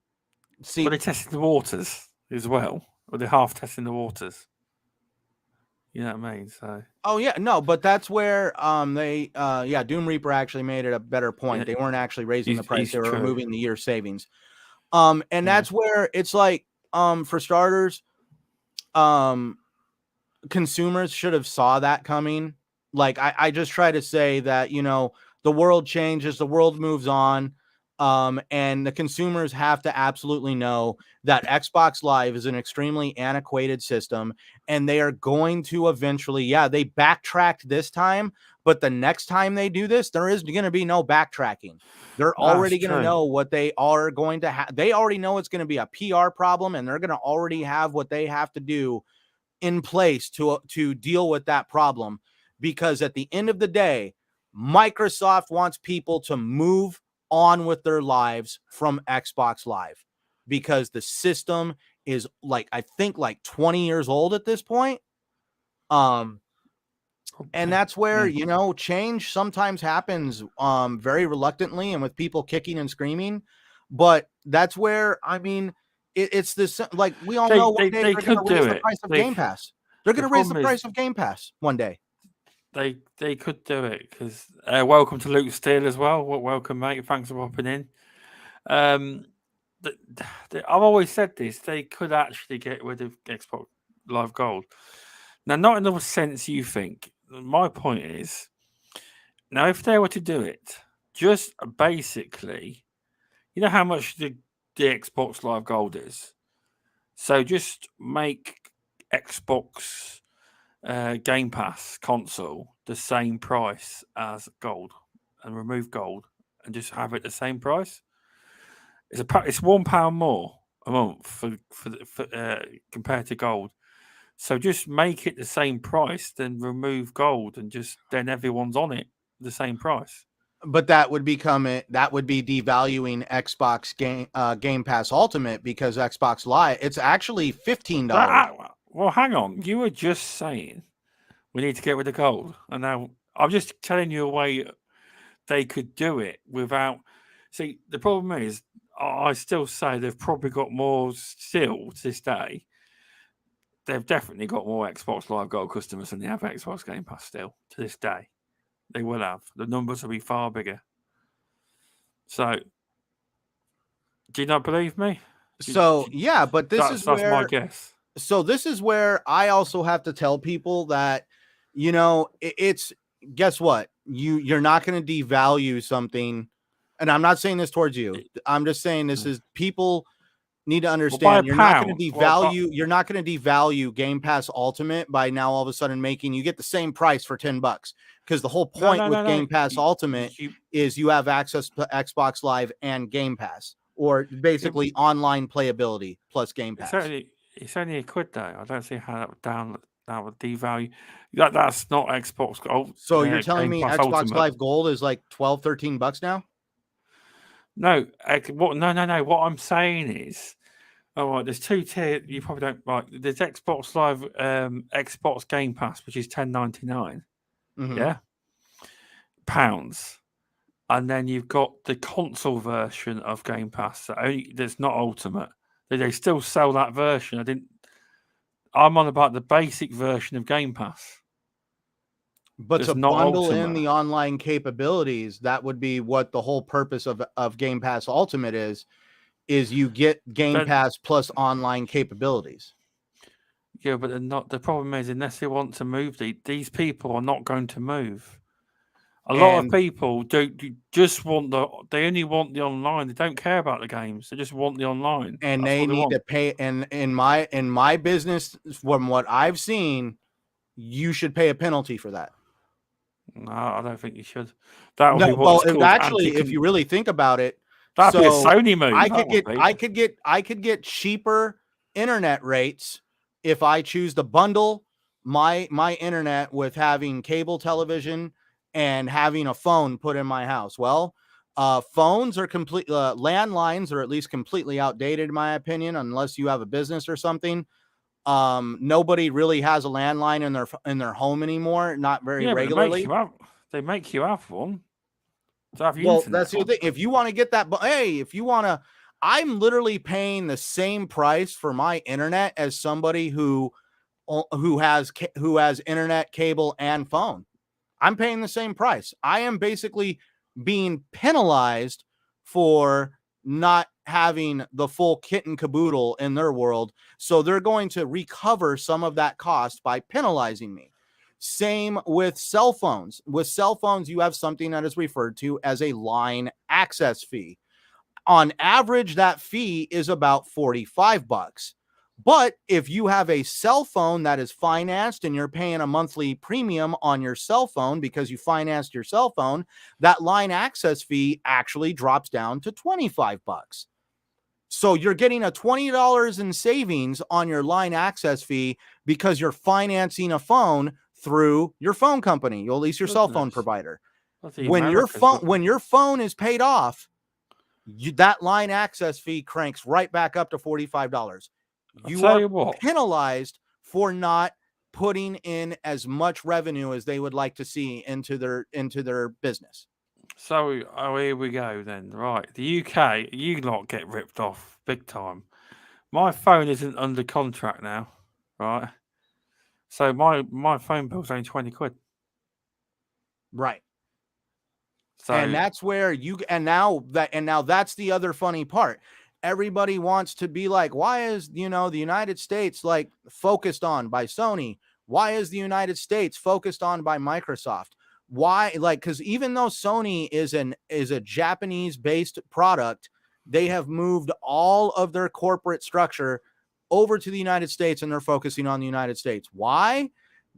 Speaker 1: the waters as well, or they half testing the waters? You know what I mean? So.
Speaker 2: Oh yeah, no, but that's where Doom Reaper actually made it a better point. Yeah. They weren't actually raising the price; they were removing the year savings. And that's where it's like, for starters, consumers should have saw that coming. Like I just try to say that, you know, the world changes, the world moves on. And the consumers have to absolutely know that Xbox Live is an extremely antiquated system, and they are going to eventually, they backtracked this time, but the next time they do this, there is going to be no backtracking. They're already going to know what they are going to have. They already know it's going to be a PR problem, and they're going to already have what they have to do in place to deal with that problem. Because at the end of the day, Microsoft wants people to move on with their lives from Xbox Live, because the system is like, I think like 20 years old at this point. And that's where, you know, change sometimes happens very reluctantly and with people kicking and screaming. But that's where, I mean, it's this, like, we all know one day they're going to raise the price of Game Pass. They're going to raise the price of Game Pass one day.
Speaker 1: They could do it, because welcome to Luke Steele as well. Welcome, mate. Thanks for popping in. I've always said this. They could actually get rid of Xbox Live Gold. Now, not in the sense you think. My point is, now if they were to do it, just basically, you know how much the Xbox Live Gold is? So just make Xbox Game Pass console the same price as Gold, and remove Gold and just have it the same price. It's £1 more a month for compared to Gold. So just make it the same price, then remove Gold, and just then everyone's on it the same price.
Speaker 2: But that would be devaluing Xbox Game Pass Ultimate, because Xbox Live, it's actually $15.
Speaker 1: Well, hang on. You were just saying we need to get rid of Gold, and now I'm just telling you a way they could do it without. See, the problem is, I still say they've probably got more still to this day. They've definitely got more Xbox Live Gold customers than they have Xbox Game Pass still to this day. They will have. The numbers will be far bigger. So, do you not believe me?
Speaker 2: But that's
Speaker 1: my guess.
Speaker 2: So this is where I also have to tell people that, you know, it's, guess what? You're not going to devalue something. And I'm not saying this towards you. I'm just saying this is, people need to understand, you're not going to devalue Game Pass Ultimate by now all of a sudden making you get the same price for $10, because the whole point with Game Pass Ultimate is you have access to Xbox Live and Game Pass, or basically online playability plus Game Pass.
Speaker 1: It's only £1 though. I don't see how that would devalue. That's not Xbox Gold.
Speaker 2: So you're telling me Xbox Ultimate Live Gold is like $12-13 now?
Speaker 1: No, no. What I'm saying is, there's two tiers. You probably don't like. There's Xbox Live, Xbox Game Pass, which is $10.99. Yeah, pounds, and then you've got the console version of Game Pass that's not Ultimate. They still sell that version. I'm on about the basic version of Game Pass.
Speaker 2: But to bundle in the online capabilities, that would be what the whole purpose of Game Pass Ultimate is you get Game Pass plus online capabilities.
Speaker 1: Yeah, but they're not. The problem is, unless they want to move, these people are not going to move. A lot of people just want they only want the online. They don't care about the games. They just want the online.
Speaker 2: And they need to pay. And in my business, from what I've seen, you should pay a penalty for that.
Speaker 1: No, I don't think you should. That would be
Speaker 2: No, well,
Speaker 1: what's called
Speaker 2: actually, if you really think about it,
Speaker 1: that'd be a
Speaker 2: so
Speaker 1: Sony move.
Speaker 2: I
Speaker 1: that
Speaker 2: could
Speaker 1: would
Speaker 2: get
Speaker 1: be.
Speaker 2: I could get cheaper internet rates if I choose to bundle my internet with having cable television and having a phone put in my house. Well, phones are landlines are at least completely outdated in my opinion, unless you have a business or something. Nobody really has a landline in their home anymore, not very
Speaker 1: Yeah, but
Speaker 2: regularly.
Speaker 1: they make you have one to have the
Speaker 2: Well,
Speaker 1: internet
Speaker 2: that's the
Speaker 1: on.
Speaker 2: thing. If you want to get that, but hey, if you want to, I'm literally paying the same price for my internet as somebody who has internet, cable, and phone. I'm paying the same price. I am basically being penalized for not having the full kit and caboodle in their world. So they're going to recover some of that cost by penalizing me. Same with cell phones. With cell phones, you have something that is referred to as a line access fee. On average, that fee is about $45. But if you have a cell phone that is financed and you're paying a monthly premium on your cell phone because you financed your cell phone, that line access fee actually drops down to $25. So you're getting a $20 in savings on your line access fee because you're financing a phone through your phone company, or at least your cell phone provider. When your phone is paid off, that line access fee cranks right back up to $45. You are penalized for not putting in as much revenue as they would like to see into their business.
Speaker 1: So here we go then. Right, the UK, you lot get ripped off big time. My phone isn't under contract now, right? So my phone bill's only £20.
Speaker 2: Right.
Speaker 1: So
Speaker 2: and that's where now that's the other funny part. Everybody wants to be like, why is the United States like focused on by Sony? Why is the United States focused on by Microsoft? Why? Like, because even though Sony is a Japanese based product, they have moved all of their corporate structure over to the United States and they're focusing on the United States. Why?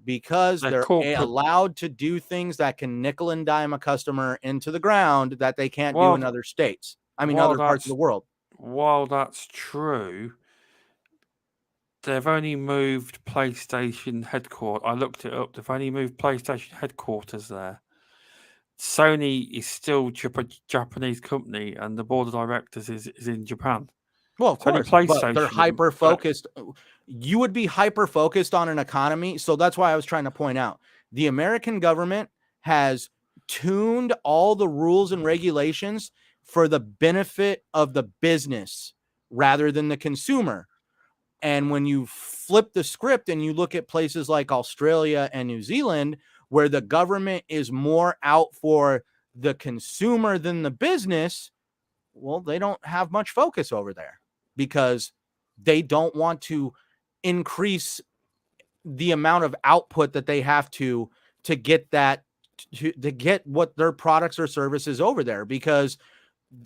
Speaker 2: Because they're allowed to do things that can nickel and dime a customer into the ground that they can't do in other states. I mean, other parts of the world.
Speaker 1: While that's true, they've only moved PlayStation headquarters. I looked it up. They've only moved PlayStation headquarters there. Sony is still a Japanese company, and the board of directors is in Japan.
Speaker 2: Well, of course, but they're hyper focused. You would be hyper focused on an economy. So that's why I was trying to point out the American government has tuned all the rules and regulations for the benefit of the business rather than the consumer. And when you flip the script and you look at places like Australia and New Zealand, where the government is more out for the consumer than the business, well, they don't have much focus over there because they don't want to increase the amount of output that they have to get that to get what their products or services over there, because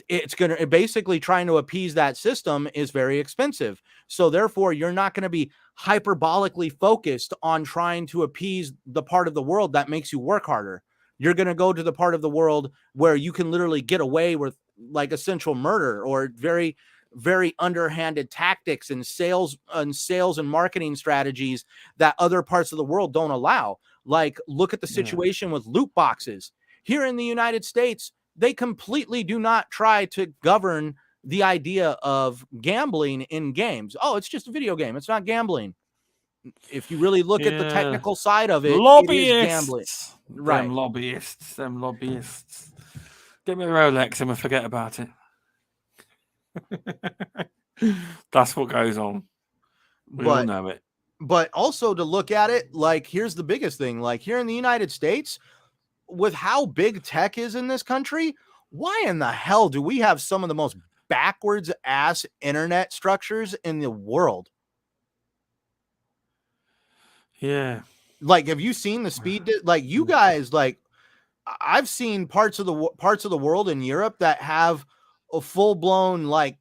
Speaker 2: it's going to basically trying to appease that system is very expensive. So therefore you're not going to be hyperbolically focused on trying to appease the part of the world that makes you work harder. You're going to go to the part of the world where you can literally get away with like essential murder or very, very underhanded tactics and sales and marketing strategies that other parts of the world don't allow. Like, look at the situation with loot boxes here in the United States. They completely do not try to govern the idea of gambling in games. Oh, it's just a video game. It's not gambling. If you really look at the technical side of it, it is gambling. Right.
Speaker 1: Them lobbyists. Give me a Rolex and we'll forget about it. That's what goes on. We all know it.
Speaker 2: But also to look at it, like, here's the biggest thing. Like, here in the United States, with how big tech is in this country, why in the hell do we have some of the most backwards ass internet structures in the world?
Speaker 1: Yeah.
Speaker 2: Like, have you seen the speed? Like, you guys, like, I've seen parts of the world in Europe that have a full blown like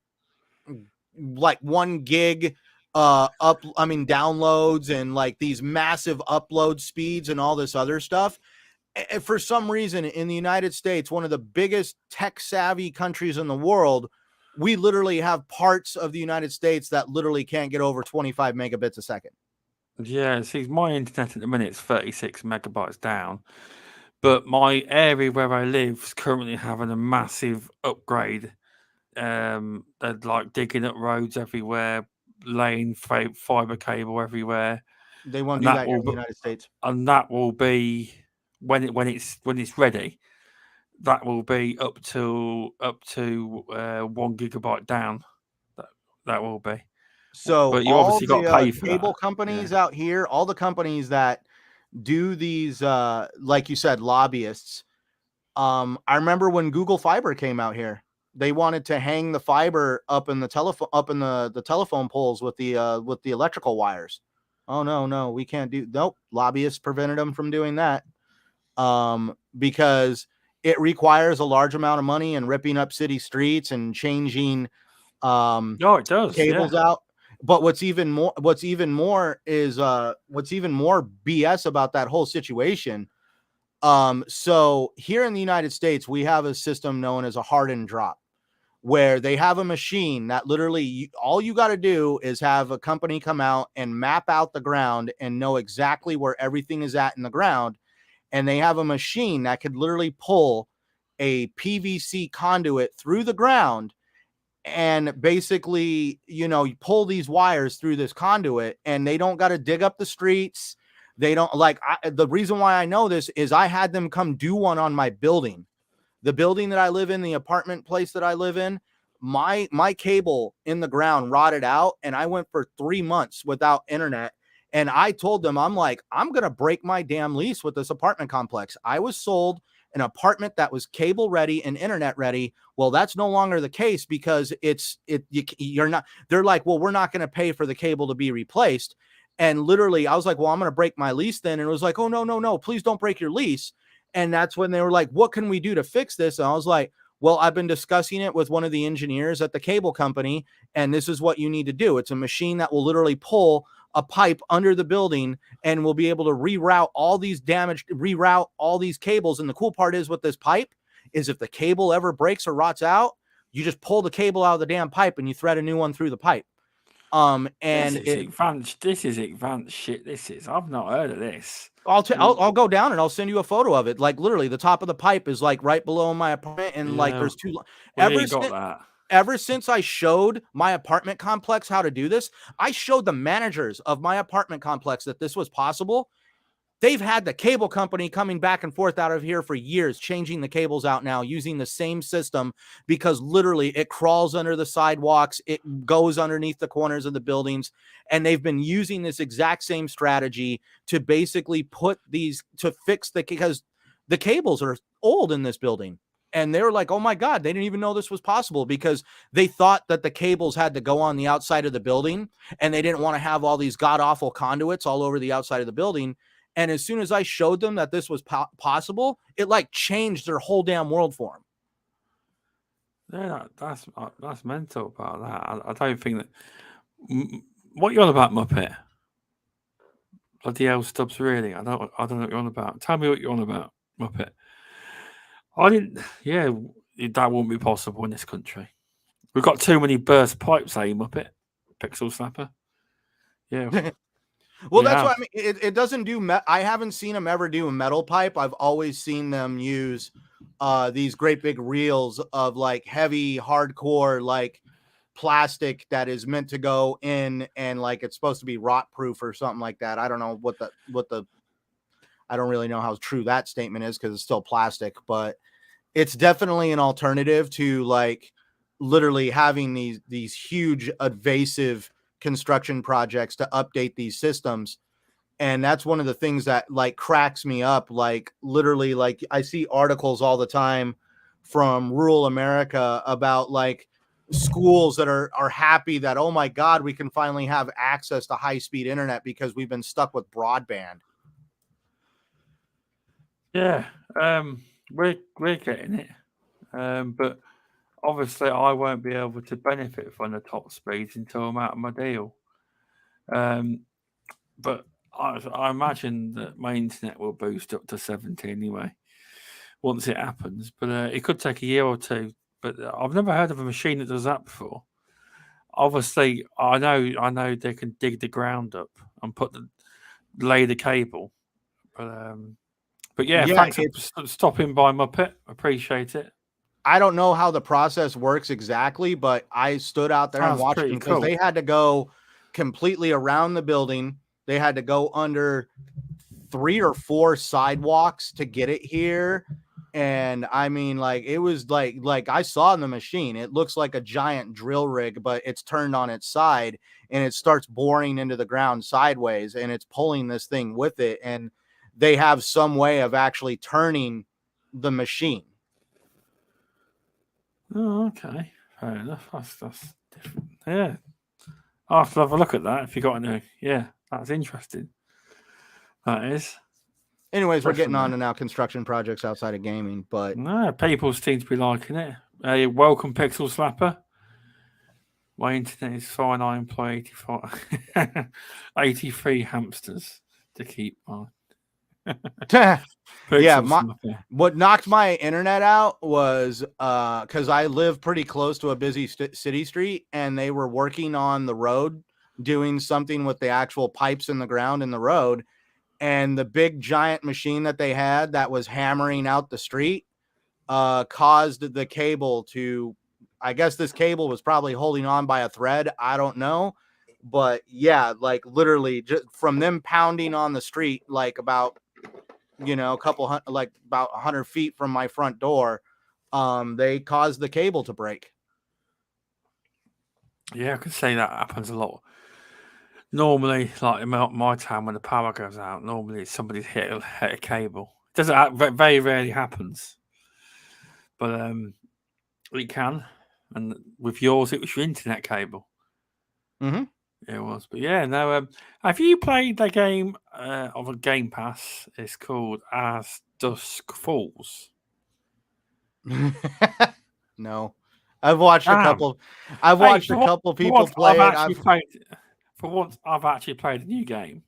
Speaker 2: 1 gig downloads and like these massive upload speeds and all this other stuff. for some reason in the United States, one of the biggest tech savvy countries in the world, we literally have parts of the United States that literally can't get over 25 megabits a second.
Speaker 1: Yeah, see, my internet at the minute is 36 megabytes down, but my area where I live is currently having a massive upgrade. They're like digging up roads everywhere, laying fiber cable everywhere.
Speaker 2: They won't
Speaker 1: And
Speaker 2: do
Speaker 1: that
Speaker 2: that here
Speaker 1: will
Speaker 2: in the
Speaker 1: be,
Speaker 2: United States.
Speaker 1: and that will be when it's ready. That will be up to 1 gigabyte down. That will be.
Speaker 2: So
Speaker 1: But you
Speaker 2: all
Speaker 1: obviously got to
Speaker 2: the
Speaker 1: pay for
Speaker 2: cable
Speaker 1: that.
Speaker 2: companies out here, all the companies that do these, like you said, lobbyists. I remember when Google Fiber came out here, they wanted to hang the fiber up in the telephone poles with the electrical wires. Oh no, we can't do. Nope, lobbyists prevented them from doing that. Because it requires a large amount of money and ripping up city streets and changing
Speaker 1: No, it does.
Speaker 2: cables
Speaker 1: Yeah.
Speaker 2: out. But what's even more is what's even more BS about that whole situation. So here in the United States, we have a system known as a harden drop, where they have a machine that literally all you got to do is have a company come out and map out the ground and know exactly where everything is at in the ground. And they have a machine that could literally pull a PVC conduit through the ground and basically, you pull these wires through this conduit and they don't got to dig up the streets. They don't the reason why I know this is I had them come do one on my building. The building that I live in, the apartment place that I live in, my cable in the ground rotted out and I went for 3 months without internet. And I told them, I'm like, I'm going to break my damn lease with this apartment complex. I was sold an apartment that was cable ready and internet ready. Well, that's no longer the case because you're not, they're like, well, we're not going to pay for the cable to be replaced. And literally I was like, well, I'm going to break my lease then. And it was like, oh, no, please don't break your lease. And that's when they were like, what can we do to fix this? And I was like, well, I've been discussing it with one of the engineers at the cable company, and this is what you need to do. It's a machine that will literally pull a pipe under the building and will be able to reroute all these cables. And the cool part is with this pipe is if the cable ever breaks or rots out, you just pull the cable out of the damn pipe and you thread a new one through the pipe.
Speaker 1: And this is advanced shit. I've not heard of this.
Speaker 2: I'll go down and I'll send you a photo of it. Like literally the top of the pipe is like right below my apartment. And like, there's two, ever since I showed my apartment complex how to do this, I showed the managers of my apartment complex that this was possible. They've had the cable company coming back and forth out of here for years, changing the cables out now using the same system because literally it crawls under the sidewalks. It goes underneath the corners of the buildings. And they've been using this exact same strategy to basically fix because the cables are old in this building. And they were like, oh my God, they didn't even know this was possible because they thought that the cables had to go on the outside of the building and they didn't want to have all these god awful conduits all over the outside of the building. And as soon as I showed them that this was possible, it like changed their whole damn world for them.
Speaker 1: Yeah, that's mental about that. I don't think that. What you on about, Muppet? Bloody hell, Stubbs, really? I don't know what you're on about. Tell me what you're on about, Muppet. I didn't. Yeah, that won't be possible in this country. We've got too many burst pipes, Muppet? Pixel Snapper. Yeah.
Speaker 2: Well, that's why I mean it doesn't do. I haven't seen them ever do a metal pipe. I've always seen them use these great big reels of like heavy, hardcore, like plastic that is meant to go in and like it's supposed to be rot proof or something like that. I don't know what the I don't really know how true that statement is because it's still plastic, but it's definitely an alternative to like literally having these huge invasive construction projects to update these systems. And that's one of the things that like cracks me up. Like literally, like I see articles all the time from rural America about like schools that are happy that, oh my God, we can finally have access to high-speed internet because we've been stuck with broadband.
Speaker 1: Yeah, we're getting it. But obviously I won't be able to benefit from the top speeds until I'm out of my deal. But I imagine that my internet will boost up to 70 anyway once it happens, but it could take a year or two. But I've never heard of a machine that does that before. Obviously, I know they can dig the ground up and lay the cable, but yeah,
Speaker 2: Yeah,
Speaker 1: thanks for stopping by, Muppet. Appreciate it.
Speaker 2: I don't know how the process works exactly, but I stood out there and
Speaker 1: Sounds
Speaker 2: watched
Speaker 1: pretty
Speaker 2: them because
Speaker 1: cool.
Speaker 2: they had to go completely around the building. They had to go under 3 or 4 sidewalks to get it here. And I mean, like, it was like I saw in the machine, it looks like a giant drill rig, but it's turned on its side and it starts boring into the ground sideways and it's pulling this thing with it. And they have some way of actually turning the machine.
Speaker 1: Oh, okay. Fair enough. That's different. Yeah. I'll have to have a look at that if you got any. Yeah, that's interesting. That is.
Speaker 2: Anyways, we're getting on to now construction projects outside of gaming, but
Speaker 1: no, people seem to be liking it. Welcome, Pixel Slapper. My internet is fine. I employ 83 hamsters to keep on.
Speaker 2: yeah, what knocked my internet out was because I live pretty close to a busy city street, and they were working on the road, doing something with the actual pipes in the ground in the road, and the big giant machine that they had that was hammering out the street caused the cable to, I guess this cable was probably holding on by a thread. I don't know. But yeah, like literally just from them pounding on the street, like about, like about 100 feet from my front door, they caused the cable to break.
Speaker 1: Yeah, I could say that happens a lot. Normally, like in my town, when the power goes out, normally somebody's hit a cable. It doesn't very rarely happens, but it can. And with yours, it was your internet cable.
Speaker 2: Mm-hmm.
Speaker 1: It was, but yeah, no. Have you played the game of a Game Pass? It's called As Dusk Falls.
Speaker 2: No, I've watched a couple. I've watched a couple people play it.
Speaker 1: For once, I've actually played a new game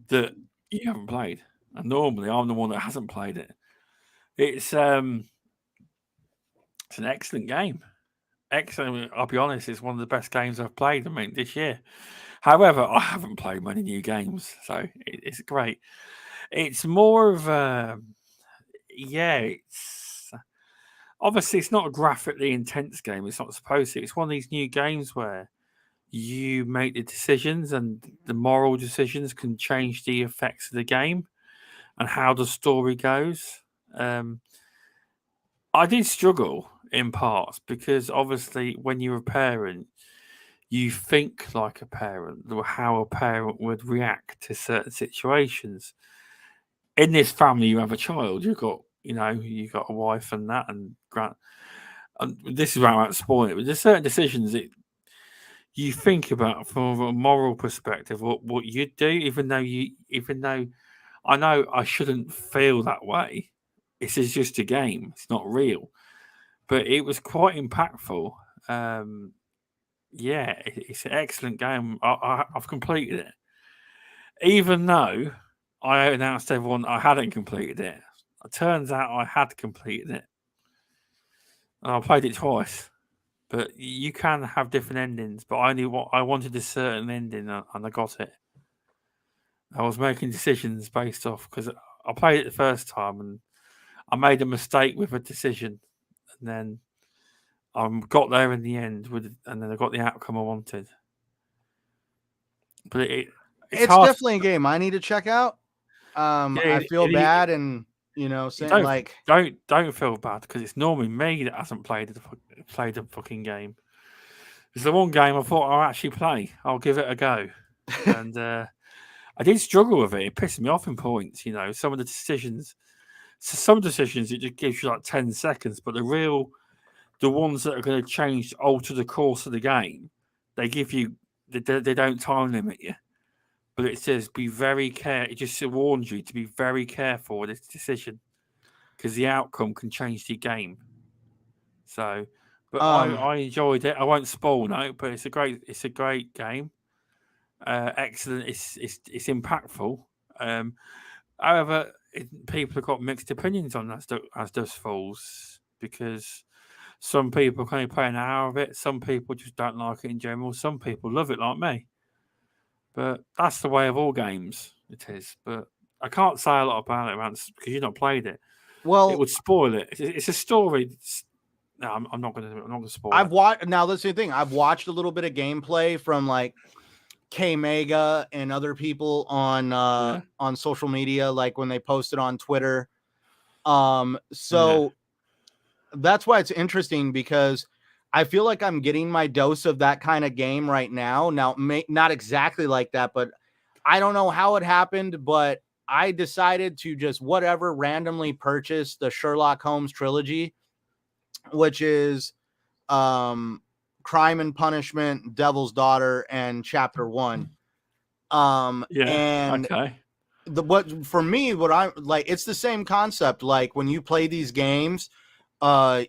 Speaker 1: that you haven't played, and normally I'm the one that hasn't played it. It's an excellent game. Excellent. I'll be honest, it's one of the best games I've played. I mean, this year. However, I haven't played many new games, so it's great. It's more of it's obviously it's not a graphically intense game. It's not supposed to. It's one of these new games where you make the decisions, and the moral decisions can change the effects of the game and how the story goes. I did struggle in parts because obviously when you're a parent, you think like a parent, how a parent would react to certain situations. In this family, you have a child. You've got a wife and that, and this is without spoiling it. But there's certain decisions that you think about from a moral perspective, what you'd do, even though I know I shouldn't feel that way. This is just a game; it's not real. But it was quite impactful. Yeah, it's an excellent game. I've completed it, even though I announced to everyone I hadn't completed it. It turns out I had completed it, and I played it twice. But you can have different endings. But I wanted a certain ending, and I got it. I was making decisions based off because I played it the first time, and I made a mistake with a decision, and then I got there in the end and then I got the outcome I wanted. But it's
Speaker 2: definitely a game I need to check out. I feel bad, and saying like
Speaker 1: don't feel bad because it's normally me that hasn't played the fucking game. It's the one game I thought I'll actually play. I'll give it a go, and I did struggle with it. It pissed me off in points. Some of the decisions. So some decisions it just gives you like 10 seconds, but the ones that are going to alter the course of the game, they give you they don't time limit you. But it says be very careful. It just warns you to be very careful with this decision because the outcome can change the game. So, but I enjoyed it. I won't spoil no, but it's a great game. excellent. It's impactful. However, people have got mixed opinions on as Dust Falls, because some people can only play an hour of it. Some people just don't like it in general. Some people love it, like me. But that's the way of all games. It is. But I can't say a lot about it because you've not played it.
Speaker 2: Well,
Speaker 1: it would spoil it. It's a story. No, I'm not going to spoil
Speaker 2: I've
Speaker 1: it.
Speaker 2: watched. Now, that's the thing. I've watched a little bit of gameplay from like K Mega and other people on social media, like when they posted on Twitter. So that's why it's interesting, because I feel like I'm getting my dose of that kind of game right now. Now, not exactly like that, but I don't know how it happened, but I decided to just randomly purchase the Sherlock Holmes trilogy, which is Crime and Punishment, Devil's Daughter, and Chapter 1. And
Speaker 1: okay.
Speaker 2: what I like, it's the same concept. Like when you play these games,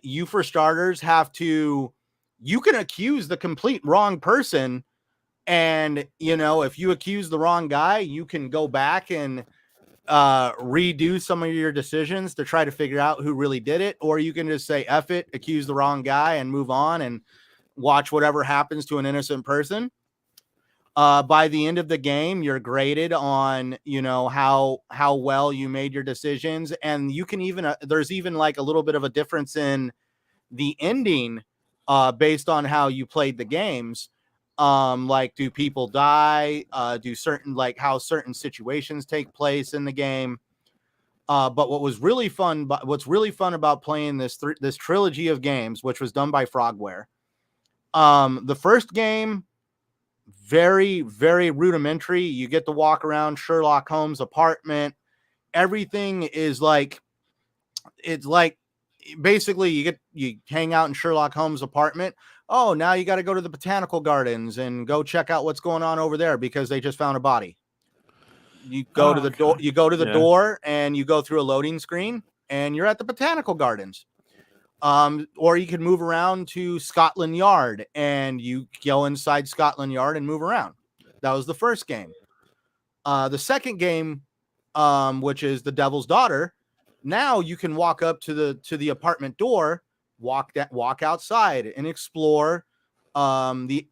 Speaker 2: you, for starters, you can accuse the complete wrong person. And, if you accuse the wrong guy, you can go back and redo some of your decisions to try to figure out who really did it. Or you can just say, F it, accuse the wrong guy and move on and watch whatever happens to an innocent person. By the end of the game, you're graded on, how well you made your decisions. And you can even, there's even like a little bit of a difference in the ending based on how you played the games. Like, do people die? How certain situations take place in the game. But what's really fun about playing this trilogy of games, which was done by Frogware. The first game, very, very rudimentary. You get to walk around Sherlock Holmes' apartment. Everything is it's like basically you hang out in Sherlock Holmes' apartment. Oh, now you got to go to the botanical gardens and go check out what's going on over there because they just found a body. You go to the door. You go to the door and you go through a loading screen and you're at the botanical gardens. Or you can move around to Scotland Yard and you go inside Scotland Yard and move around. That was the first game. The second game, which is the Devil's Daughter. Now you can walk up to the apartment door, walk outside and explore the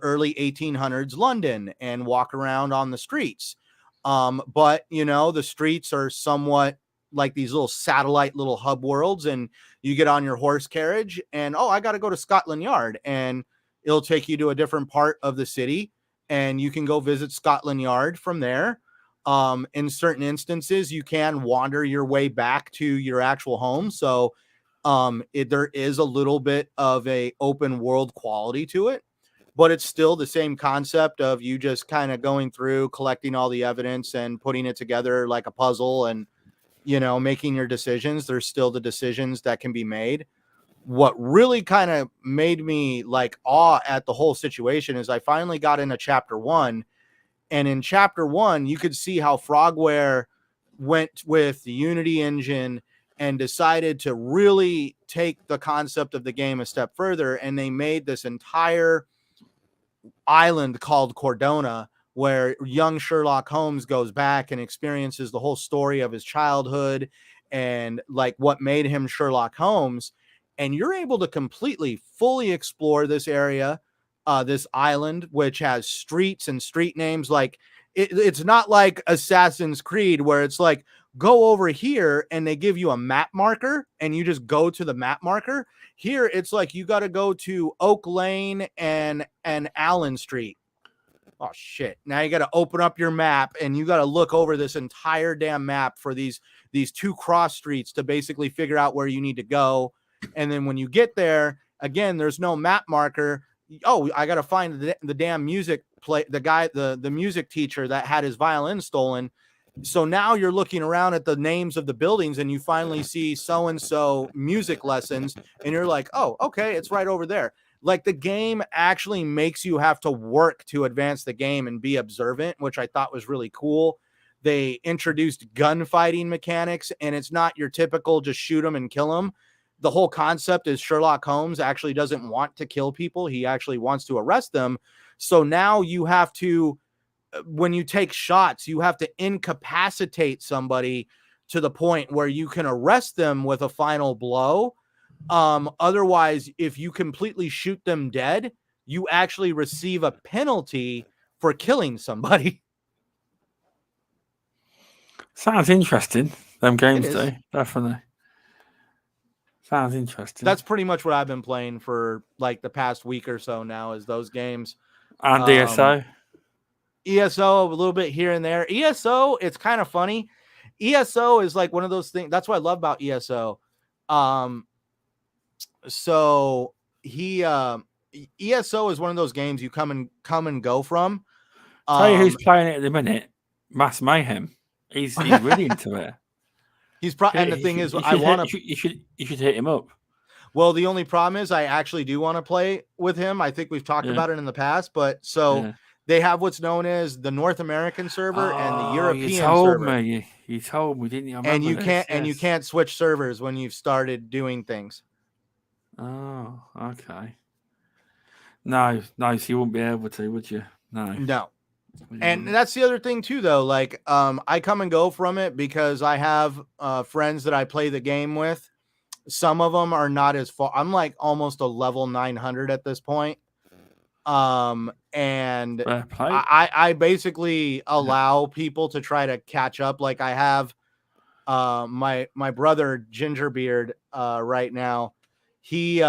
Speaker 2: early 1800s London and walk around on the streets. But the streets are somewhat like these little satellite little hub worlds, and you get on your horse carriage and, I got to go to Scotland Yard, and it'll take you to a different part of the city and you can go visit Scotland Yard from there. In certain instances, you can wander your way back to your actual home. So there is a little bit of a open world quality to it, but it's still the same concept of you just kind of going through, collecting all the evidence and putting it together like a puzzle and, making your decisions. There's still the decisions that can be made. What really kind of made me like awe at the whole situation is I finally got into Chapter 1. And in Chapter 1, you could see how Frogware went with the Unity engine and decided to really take the concept of the game a step further. And they made this entire island called Cordona, where young Sherlock Holmes goes back and experiences the whole story of his childhood and like what made him Sherlock Holmes. And you're able to completely, fully explore this area, this island, which has streets and street names. Like it's not like Assassin's Creed where it's like, go over here and they give you a map marker and you just go to the map marker. Here, it's like you got to go to Oak Lane and Allen Street. Oh, shit. Now you got to open up your map and you got to look over this entire damn map for these two cross streets to basically figure out where you need to go. And then when you get there, again, there's no map marker. Oh, I got to find the damn music the music teacher that had his violin stolen. So now you're looking around at the names of the buildings and you finally see so-and-so music lessons and you're like, oh, okay, it's right over there. Like the game actually makes you have to work to advance the game and be observant, which I thought was really cool. They introduced gunfighting mechanics and it's not your typical just shoot them and kill them. The whole concept is Sherlock Holmes actually doesn't want to kill people. He actually wants to arrest them. So now you have to, when you take shots, you have to incapacitate somebody to the point where you can arrest them with a final blow. Otherwise, if you completely shoot them dead, you actually receive a penalty for killing somebody.
Speaker 1: Sounds interesting. Them games
Speaker 2: It
Speaker 1: do,
Speaker 2: is.
Speaker 1: definitely. Sounds interesting.
Speaker 2: That's pretty much what I've been playing for like the past week or so now, is those games.
Speaker 1: And ESO.
Speaker 2: ESO, a little bit here and there. ESO, it's kind of funny. ESO is like one of those things. That's what I love about ESO. So he ESO is one of those games you come and go from.
Speaker 1: Tell you who's playing it at the minute. Mass Mayhem. He's really into it.
Speaker 2: And the thing is, I want to.
Speaker 1: You should hit him up.
Speaker 2: Well, the only problem is I actually do want to play with him. I think we've talked about it in the past, but they have what's known as the North American server and the European server.
Speaker 1: You told me, didn't you?
Speaker 2: And you can't switch servers when you've started doing things.
Speaker 1: Oh, okay. No, so you wouldn't be able to, would you? No.
Speaker 2: And that's the other thing too, though. Like, I come and go from it because I have friends that I play the game with. Some of them are not as far. I'm like almost a level 900 at this point. And I basically allow people to try to catch up. Like I have my brother Gingerbeard right now. He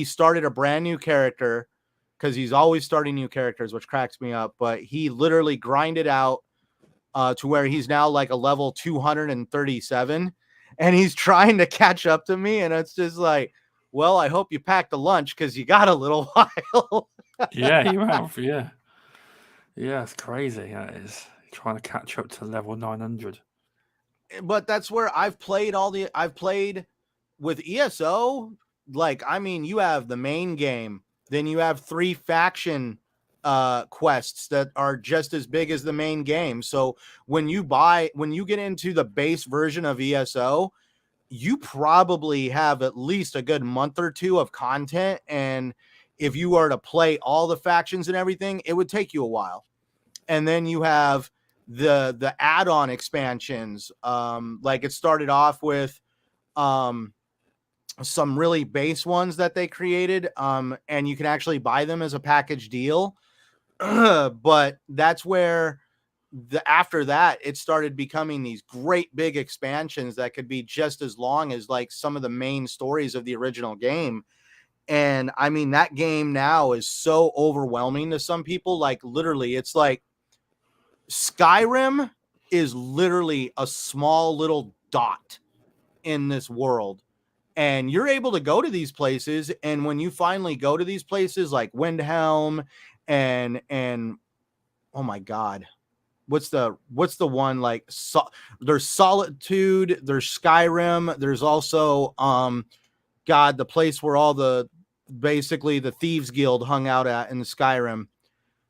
Speaker 2: started a brand new character, because he's always starting new characters, which cracks me up. But he literally grinded out to where he's now like a level 237, and he's trying to catch up to me. And it's just like, well, I hope you packed a lunch because you got a little while.
Speaker 3: Yeah, you have. Yeah. Yeah, it's crazy. That is. Trying to catch up to level 900.
Speaker 2: But that's where I've played with ESO. Like, I mean, you have the main game, then you have 3 faction quests that are just as big as the main game. So when you get into the base version of ESO, you probably have at least a good month or 2 of content. And if you are to play all the factions and everything, it would take you a while. And then you have the add-on expansions. Like it started off with some really base ones that they created, and you can actually buy them as a package deal. But that's where after that it started becoming these great big expansions that could be just as long as like some of the main stories of the original game. And I mean, that game now is so overwhelming to some people. Like literally, it's like Skyrim is literally a small little dot in this world. And you're able to go to these places. And when you finally go to these places like Windhelm and oh my God, what's the one, like there's Solitude, there's Skyrim, there's also God, the place where basically the Thieves Guild hung out at in the Skyrim.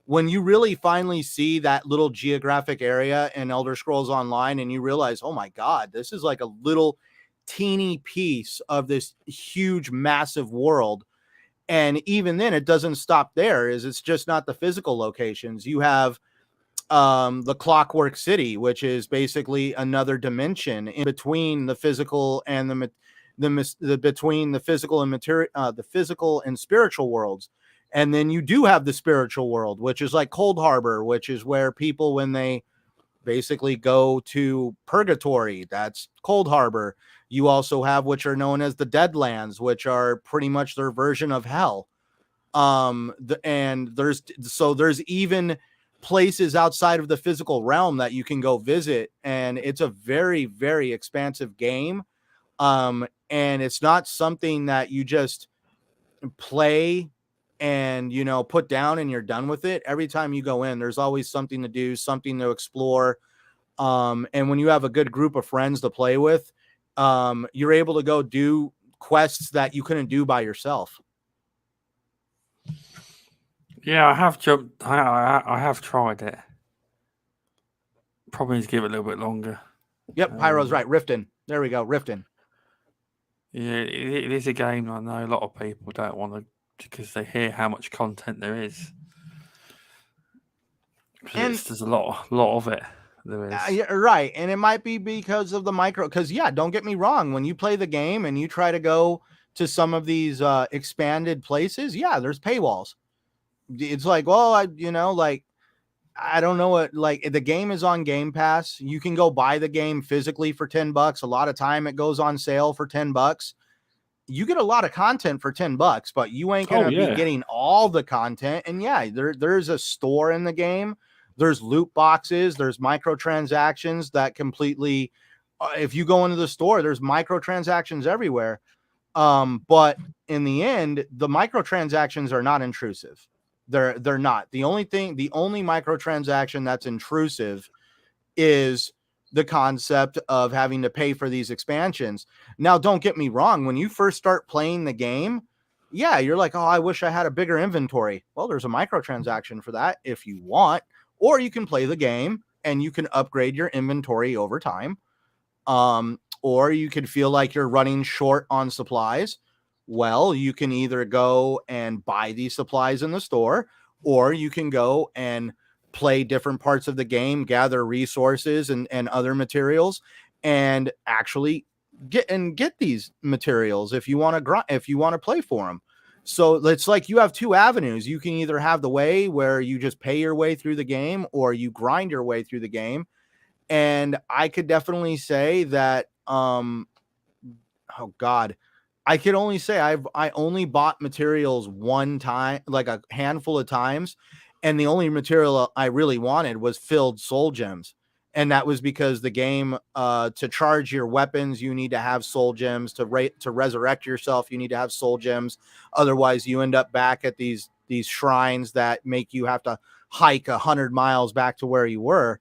Speaker 2: When you really finally see that little geographic area in Elder Scrolls Online and you realize, oh my God, this is like a little teeny piece of this huge, massive world. And even then it doesn't stop there. It's just not the physical locations. You have the Clockwork City, which is basically another dimension in between the physical and between the physical and the physical and spiritual worlds. And then you do have the spiritual world, which is like Cold Harbor, which is where people, when they basically go to purgatory, that's Cold Harbor. You also have which are known as the Deadlands, which are pretty much their version of hell. And there's even places outside of the physical realm that you can go visit. And it's a very, very expansive game. And it's not something that you just play and, put down and you're done with it. Every time you go in, there's always something to do, something to explore. And when you have a good group of friends to play with, you're able to go do quests that you couldn't do by yourself.
Speaker 3: Yeah, I have jumped. I have tried it. Probably need to give it a little bit longer.
Speaker 2: Yep, Pyro's right. Riften. There we go. Riften.
Speaker 3: Yeah, it is a game I know a lot of people don't want to because they hear how much content there is.
Speaker 2: And
Speaker 3: there's a lot of it. There is.
Speaker 2: Yeah, right. And it might be because of the micro, because don't get me wrong, when you play the game and you try to go to some of these expanded places, there's paywalls. It's like, well, I don't know what, like, the game is on Game Pass. You can go buy the game physically for $10. A lot of time it goes on sale for $10. You get a lot of content for $10, but you ain't gonna be getting all the content. And there's a store in the game. There's loot boxes, there's microtransactions that completely, if you go into the store, there's microtransactions everywhere. But in the end, the microtransactions are not intrusive. They're not. The only microtransaction that's intrusive is the concept of having to pay for these expansions. Now, don't get me wrong. When you first start playing the game, you're like, oh, I wish I had a bigger inventory. Well, there's a microtransaction for that if you want. Or you can play the game and you can upgrade your inventory over time. Or you could feel like you're running short on supplies. Well, you can either go and buy these supplies in the store, or you can go and play different parts of the game, gather resources and other materials, and actually get these materials if you want to play for them. So it's like you have two avenues. You can either have the way where you just pay your way through the game, or you grind your way through the game. And I could definitely say that, I could only say I only bought materials one time, like a handful of times. And the only material I really wanted was filled soul gems. And that was because the game, to charge your weapons, you need to have soul gems. To resurrect yourself, you need to have soul gems. Otherwise, you end up back at these shrines that make you have to hike 100 miles back to where you were.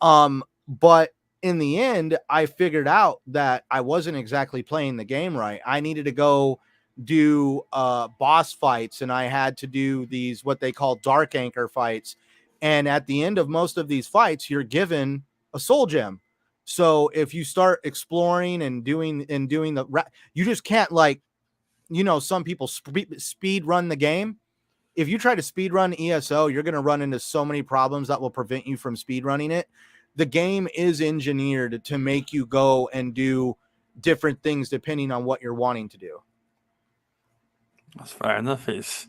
Speaker 2: But in the end, I figured out that I wasn't exactly playing the game right. I needed to go do boss fights, and I had to do these what they call dark anchor fights. And at the end of most of these fights, you're given a soul gem. So if you start exploring and doing you just can't, like, some people speed run the game. If you try to speed run ESO, you're going to run into so many problems that will prevent you from speed running it. The game is engineered to make you go and do different things depending on what you're wanting to do.
Speaker 3: That's fair enough. It's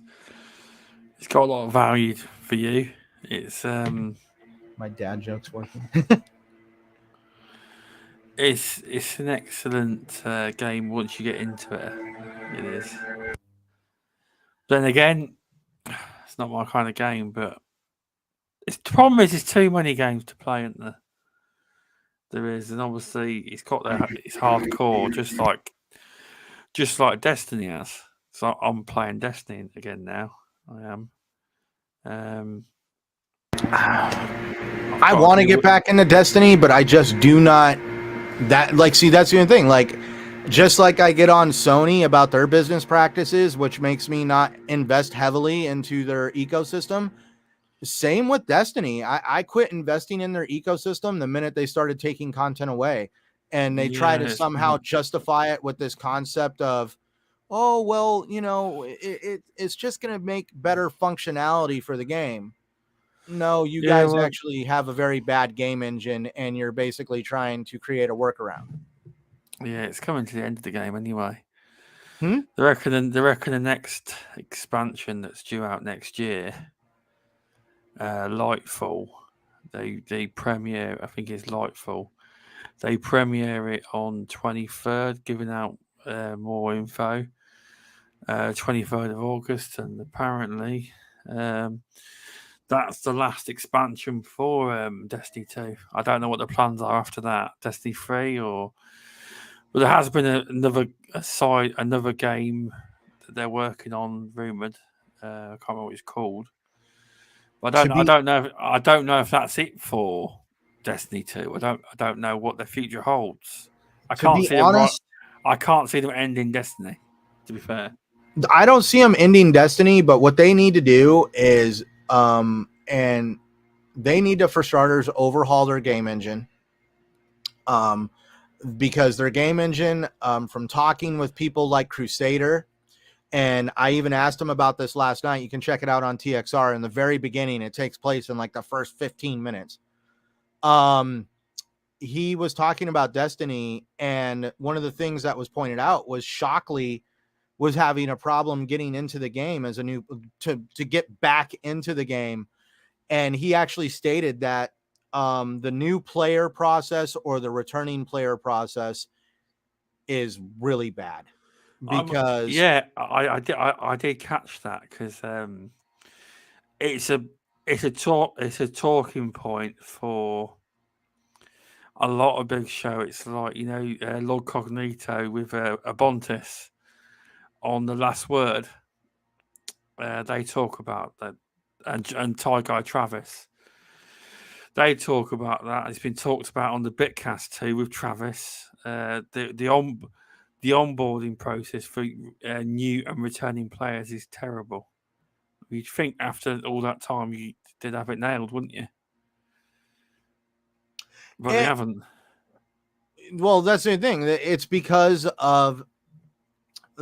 Speaker 3: got a lot of value for you. It's
Speaker 2: my dad joke's working.
Speaker 3: It's an excellent game once you get into it. It is. Then again, it's not my kind of game, but the problem is there's too many games to play, isn't there? There is, and obviously it's hardcore, just like Destiny has. So I'm playing Destiny again now. I am.
Speaker 2: I want to get back into Destiny, but I just do not. See, that's the only thing. Like, just like I get on Sony about their business practices, which makes me not invest heavily into their ecosystem. Same with Destiny. I quit investing in their ecosystem the minute they started taking content away, and they try to somehow justify it with this concept of, oh, well, it's just going to make better functionality for the game. No, you guys actually have a very bad game engine, and you're basically trying to create a workaround.
Speaker 3: Yeah, it's coming to the end of the game anyway. They reckon the next expansion that's due out next year, Lightfall, they premiere, I think it's Lightfall. They premiere it on 23rd, giving out more info. 23rd of August, and apparently that's the last expansion for Destiny 2. I don't know what the plans are after that. Destiny 3 or... But there has been another game that they're working on, rumored. I can't remember what it's called. But I don't know if that's it for Destiny 2. I don't know what the future holds. I can't see them ending Destiny, to be fair.
Speaker 2: I don't see them ending Destiny, but what they need to do is and they need to, for starters, overhaul their game engine. Because their game engine, from talking with people like Crusader And I even asked him about this last night. You can check it out on TXR. In the very beginning, it takes place in like the first 15 minutes. He was talking about Destiny, and one of the things that was pointed out was Shockley was having a problem getting into the game as a new to get back into the game. And he actually stated that the new player process or the returning player process is really bad because
Speaker 3: I did catch that because it's a talking point for a lot of big show. It's like, Lord Cognito with Abontis on The Last Word. They talk about that, and Ty Guy Travis. They talk about that. It's been talked about on the Bitcast too with Travis. The onboarding process for new and returning players is terrible. You'd think after all that time you did have it nailed, wouldn't you? But they haven't.
Speaker 2: Well, that's the thing. It's because of.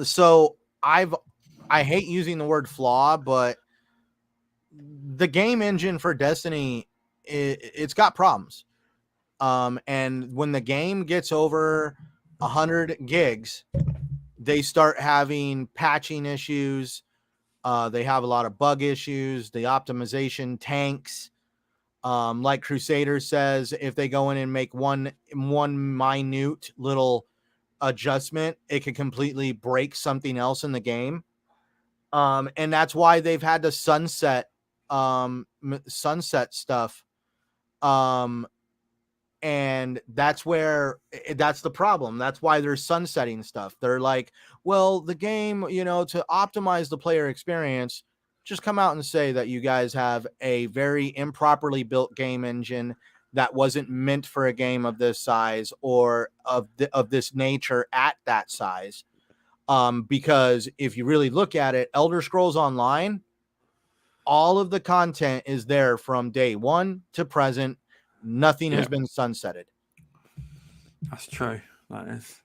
Speaker 2: So I hate using the word flaw, but the game engine for Destiny, it's got problems. And when the game gets over 100 gigs, they start having patching issues. They have a lot of bug issues. The optimization tanks. Like Crusader says, if they go in and make one minute little adjustment, it could completely break something else in the game. And that's why they've had to sunset stuff. And that's the problem. That's why they're sunsetting stuff. They're like, well, the game, to optimize the player experience, just come out and say that you guys have a very improperly built game engine that wasn't meant for a game of this size or of this nature at that size. Because if you really look at it, Elder Scrolls Online, all of the content is there from day one to present. Nothing has been sunsetted.
Speaker 3: That's true. That is.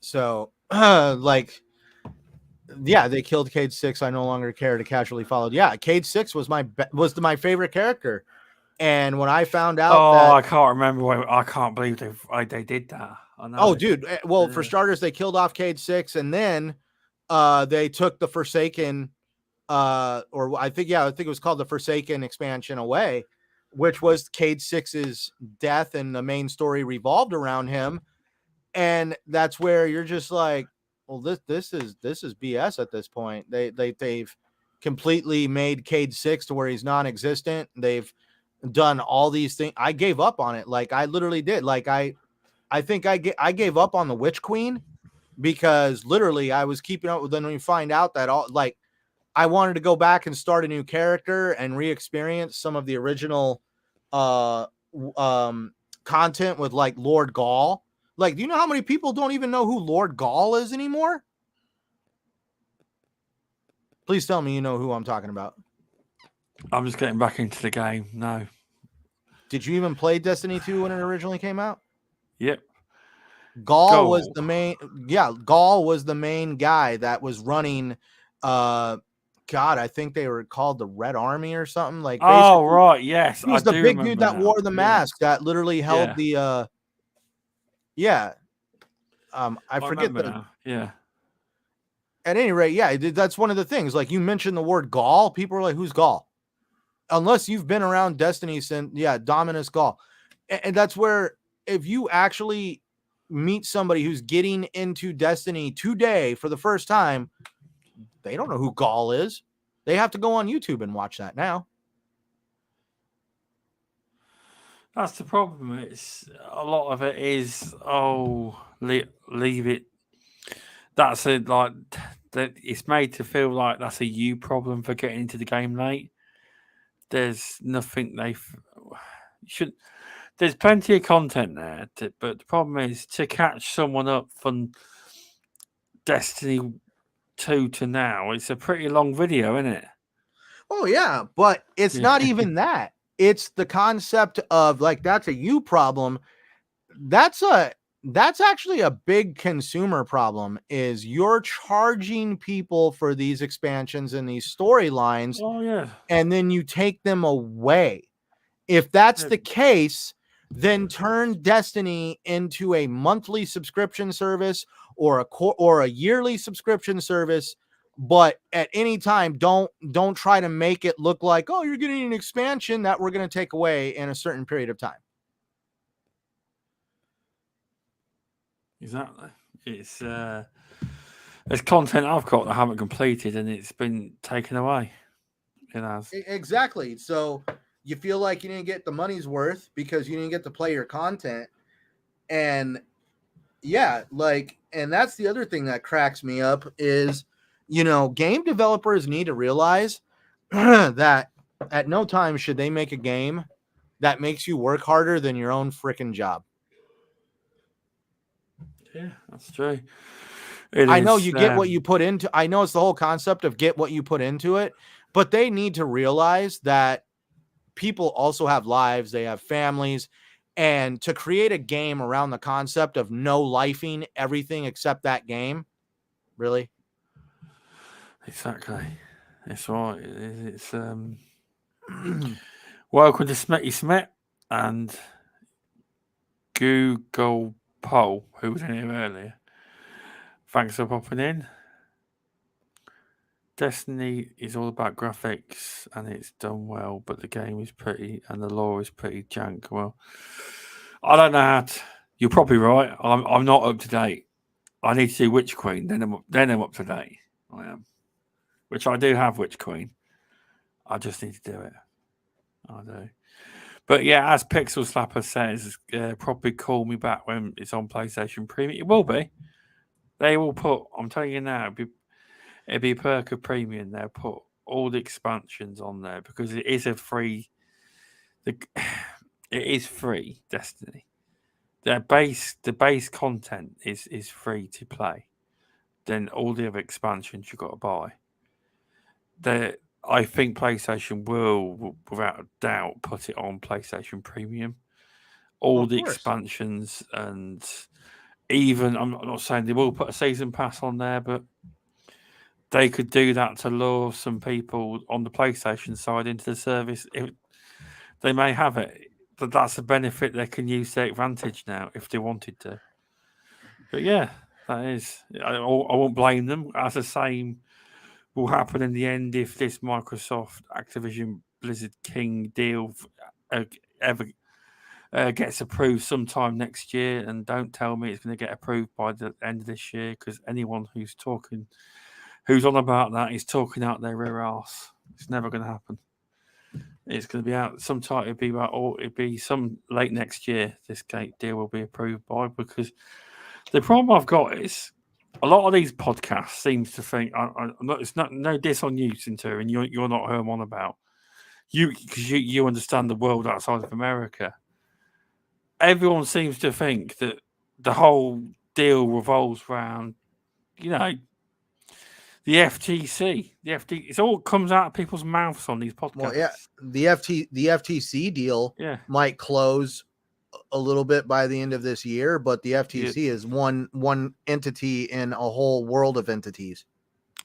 Speaker 2: So, they killed Cade 6. I no longer care to casually follow. Yeah, Cade 6 was my favorite character. And when I found out
Speaker 3: I can't remember. I can't believe they did that. I know.
Speaker 2: Oh, dude. Well, for starters, they killed off Cade 6, and then they took the Forsaken, or I think it was called the Forsaken expansion away, which was Cade 6's death, and the main story revolved around him. And that's where you're just like, well, this is BS at this point. They've completely made Cade 6 to where he's non-existent. They've done all these things. I gave up on it. Like, I literally did. Like, I think I gave up on the Witch Queen because literally I was keeping up with them. When you find out that I wanted to go back and start a new character and re-experience some of the original content with like Lord Gaul. Like, do you know how many people don't even know who Lord Gaul is anymore? Please tell me you know who I'm talking about.
Speaker 3: I'm just getting back into the game. No.
Speaker 2: Did you even play Destiny 2 when it originally came out?
Speaker 3: Yep.
Speaker 2: Gaul was the main. Yeah, Gaul was the main guy that was running. I think they were called the Red Army or something. Like,
Speaker 3: oh right, yes,
Speaker 2: he was the big dude that wore the mask that literally held the. I forget the.
Speaker 3: Yeah.
Speaker 2: At any rate, that's one of the things. Like, you mentioned the word Gaul, people are like, "Who's Gaul?" Unless you've been around Destiny since, Dominus Gaul, and that's where if you actually meet somebody who's getting into Destiny today for the first time, they don't know who Gaul is. They have to go on YouTube and watch that now.
Speaker 3: That's the problem. It's a lot of it is leave it. That's it. Like that, it's made to feel like that's a you problem for getting into the game late. There's nothing they should. There's plenty of content there, but the problem is to catch someone up from Destiny 2 to now. It's a pretty long video, isn't it?
Speaker 2: Oh yeah, but it's not even that. It's the concept of like, that's a you problem. That's a that's actually a big consumer problem. Is you're charging people for these expansions and these storylines,
Speaker 3: Oh yeah.
Speaker 2: and then you take them away. If that's
Speaker 3: Yeah.
Speaker 2: the case, then turn Destiny into a monthly subscription service or a yearly subscription service. But at any time, don't try to make it look like, oh, you're getting an expansion that we're going to take away in a certain period of time.
Speaker 3: Exactly. It's there's content I've got that I haven't completed, and it's been taken away. It has.
Speaker 2: Exactly. So you feel like you didn't get the money's worth because you didn't get to play your content. And yeah, like, and that's the other thing that cracks me up is, you know, game developers need to realize that at no time should they make a game that makes you work harder than your own freaking job.
Speaker 3: Yeah, that's true.
Speaker 2: I know you get what you put into. I know it's the whole concept of get what you put into it, but they need to realize that people also have lives, they have families, and to create a game around the concept of no lifing everything except that game, really?
Speaker 3: Exactly. That's right. It's welcome to Smetty Smet and Google Poll, who was in here earlier. Thanks for popping in. Destiny is all about graphics and it's done well, but the game is pretty and the lore is pretty jank. Well, I don't know how to. You're probably right. I'm not up to date. I need to do Witch Queen, then I'm up to date. I am, which I do have Witch Queen. I just need to do it. I do. But yeah, as Pixel Slapper says, probably call me back when it's on PlayStation Premium. It will be. They will put. I'm telling you now. It'd be a perk of premium. They'll put all the expansions on there because it is a free. It is free Destiny. The base content is free to play. Then all the other expansions you've got to buy. I think PlayStation will, without a doubt, put it on PlayStation Premium. All the expansions and even I'm not saying they will put a season pass on there, but they could do that to lure some people on the PlayStation side into the service. They may have it, but that's a benefit they can use to their advantage now if they wanted to. But yeah, that is. I won't blame them. As the same will happen in the end if this Microsoft Activision Blizzard King deal ever gets approved sometime next year. And don't tell me it's going to get approved by the end of this year, because anyone who's on about that is talking out their rear arse. It's never going to happen. It's going to be out sometime. It'd be some late next year. This deal will be approved by, because the problem I've got is a lot of these podcasts seems to think it's not no diss on you, Cinta, and you're not who I'm on about. Because you understand the world outside of America. Everyone seems to think that the whole deal revolves around, the FTC. It all comes out of people's mouths on these podcasts.
Speaker 2: Well, yeah, the FTC deal might close a little bit by the end of this year, but the FTC is one entity in a whole world of entities.